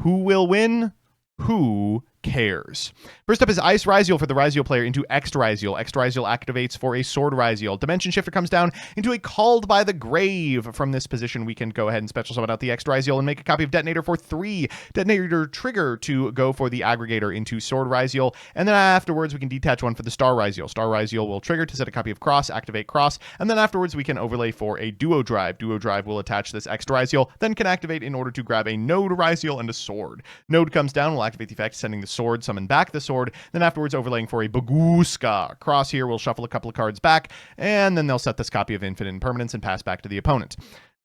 Who will win? Who cares? First up is Ice Ryziel for the Ryziel player into X Ryziel. X Ryziel activates for a Sword Ryziel. Dimension Shifter comes down into a Called by the Grave. From this position, we can go ahead and special summon out the X Ryziel and make a copy of Detonator for 3. Detonator trigger to go for the Aggregator into Sword Ryziel. And then afterwards, we can detach one for the Star Ryziel. Star Ryziel will trigger to set a copy of Cross, activate Cross. And then afterwards, we can overlay for a Duo Drive. Duo Drive will attach this X Ryziel, then can activate in order to grab a Node Ryziel and a Sword. Node comes down, will activate the effect, sending the Sword, summon back the Sword, then afterwards overlaying for a Baguska. Cross here will shuffle a couple of cards back, and then they'll set this copy of Infinite Impermanence and pass back to the opponent.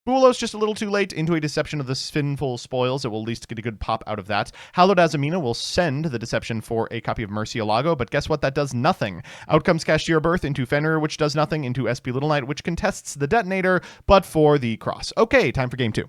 Bulos just a little too late into a Deception of the Sinful Spoils. It will at least get a good pop out of that. Hallowed Azamina will send the Deception for a copy of Murcielago, but guess what? That does nothing. Out comes Cashier Birth into Fenrir, which does nothing, into SP Little Knight, which contests the detonator, but for the cross. Okay, time for game 2.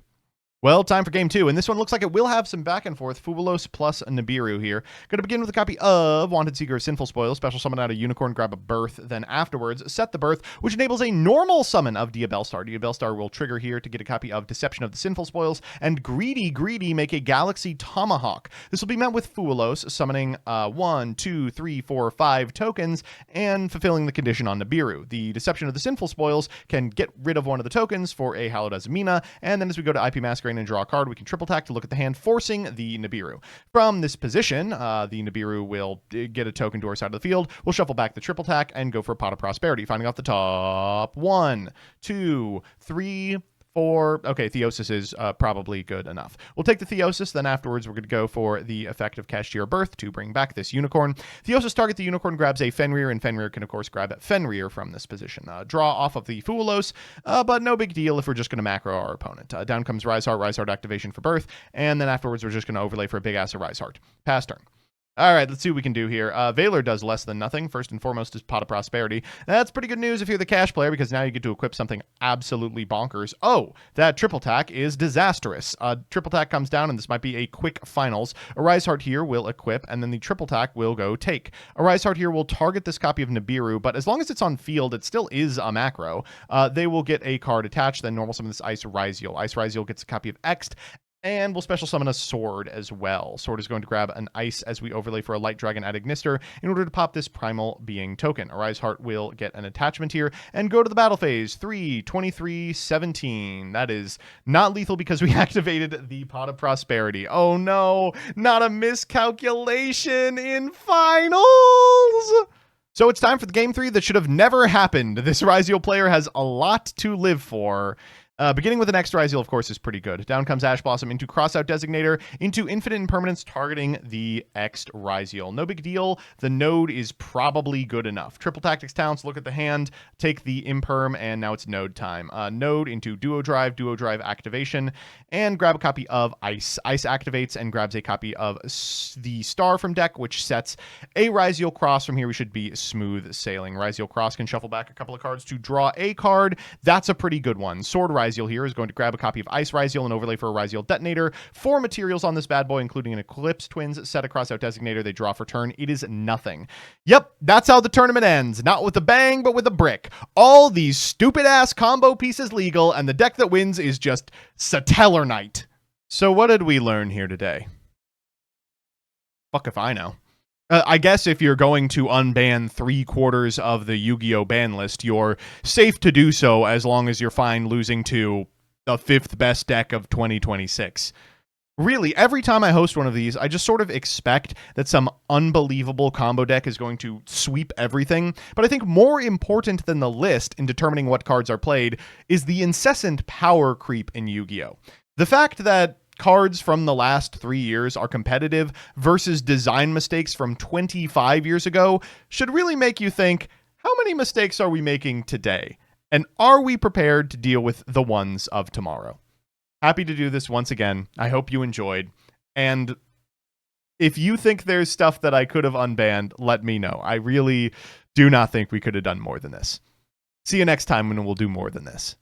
Well, time for game 2, and this one looks like it will have some back and forth. Fubulos plus Nibiru here. Going to begin with a copy of Wanted Seeker of Sinful Spoils, special summon out a Unicorn, grab a Birth, then afterwards set the Birth, which enables a normal summon of Diabellstar. Diabellstar will trigger here to get a copy of Deception of the Sinful Spoils, and Greedy make a Galaxy Tomahawk. This will be met with Fubulos, summoning 1, 2, 3, 4, 5 tokens, and fulfilling the condition on Nibiru. The Deception of the Sinful Spoils can get rid of one of the tokens for a Hallowed Azamina, and then as we go to IP Masquerade and draw a card, we can triple tack to look at the hand, forcing the Nibiru. From this position, the Nibiru will get a token to our side of the field. We'll shuffle back the triple tack and go for a Pot of Prosperity, finding off the top. 1, 2, 3, 4. Okay, Theosis is probably good enough. We'll take the Theosis, then afterwards we're going to go for the effect of Cashier Birth to bring back this Unicorn. Theosis target the Unicorn, grabs a Fenrir, and Fenrir can of course grab Fenrir from this position. Draw off of the Fubulos, but no big deal if we're just going to macro our opponent. Down comes Rise Heart activation for Birth, and then afterwards we're just going to overlay for a big ass of Rise Heart. Pass turn. All right, let's see what we can do here. Valor does less than nothing. First and foremost is Pot of Prosperity. That's pretty good news if you're the cash player, because now you get to equip something absolutely bonkers. Oh, that triple tack is disastrous. Triple tack comes down, and this might be a quick finals. A Rise Heart here will equip, and then the triple tack will go take. A Rise Heart here will target this copy of Nibiru, but as long as it's on field, it still is a macro. They will get a card attached, then normal summon this Ice Riziel. Ice Riziel gets a copy of Ext, and we'll special summon a Sword as well. Sword is going to grab an Ice as we overlay for a Light Dragon Ad Ignister in order to pop this Primal Being token. Arise Heart will get an attachment here and go to the battle phase. 3, 23, 17. That is not lethal because we activated the Pot of Prosperity. Oh no, not a miscalculation in finals! So it's time for the game 3 that should have never happened. This Riziel player has a lot to live for. Beginning with an X Riziel, of course, is pretty good. Down comes Ash Blossom into Crossout Designator, into Infinite Impermanence, targeting the X Riziel. No big deal. The node is probably good enough. Triple Tactics Talents, look at the hand, take the Imperm, and now it's node time. Node into Duo Drive activation, and grab a copy of Ice. Ice activates and grabs a copy of the Star from deck, which sets a Riziel Cross. From here, we should be smooth sailing. Riziel Cross can shuffle back a couple of cards to draw a card. That's a pretty good one. Sword Riziel here is going to grab a copy of Ice Riziel and overlay for a Riziel Detonator. 4 materials on this bad boy, including an Eclipse Twins, set a Crossout Designator. They draw for turn. It is nothing. Yep, that's how the tournament ends. Not with a bang, but with a brick. All these stupid-ass combo pieces legal, and the deck that wins is just Satellarknight. So what did we learn here today? Fuck if I know. I guess if you're going to unban 3/4 of the Yu-Gi-Oh! Ban list, you're safe to do so as long as you're fine losing to the 5th best deck of 2026. Really, every time I host one of these, I just sort of expect that some unbelievable combo deck is going to sweep everything. But I think more important than the list in determining what cards are played is the incessant power creep in Yu-Gi-Oh! The fact that cards from the last 3 years are competitive versus design mistakes from 25 years ago should really make you think, how many mistakes are we making today? And are we prepared to deal with the ones of tomorrow? Happy to do this once again. I hope you enjoyed. And if you think there's stuff that I could have unbanned, let me know. I really do not think we could have done more than this. See you next time when we'll do more than this.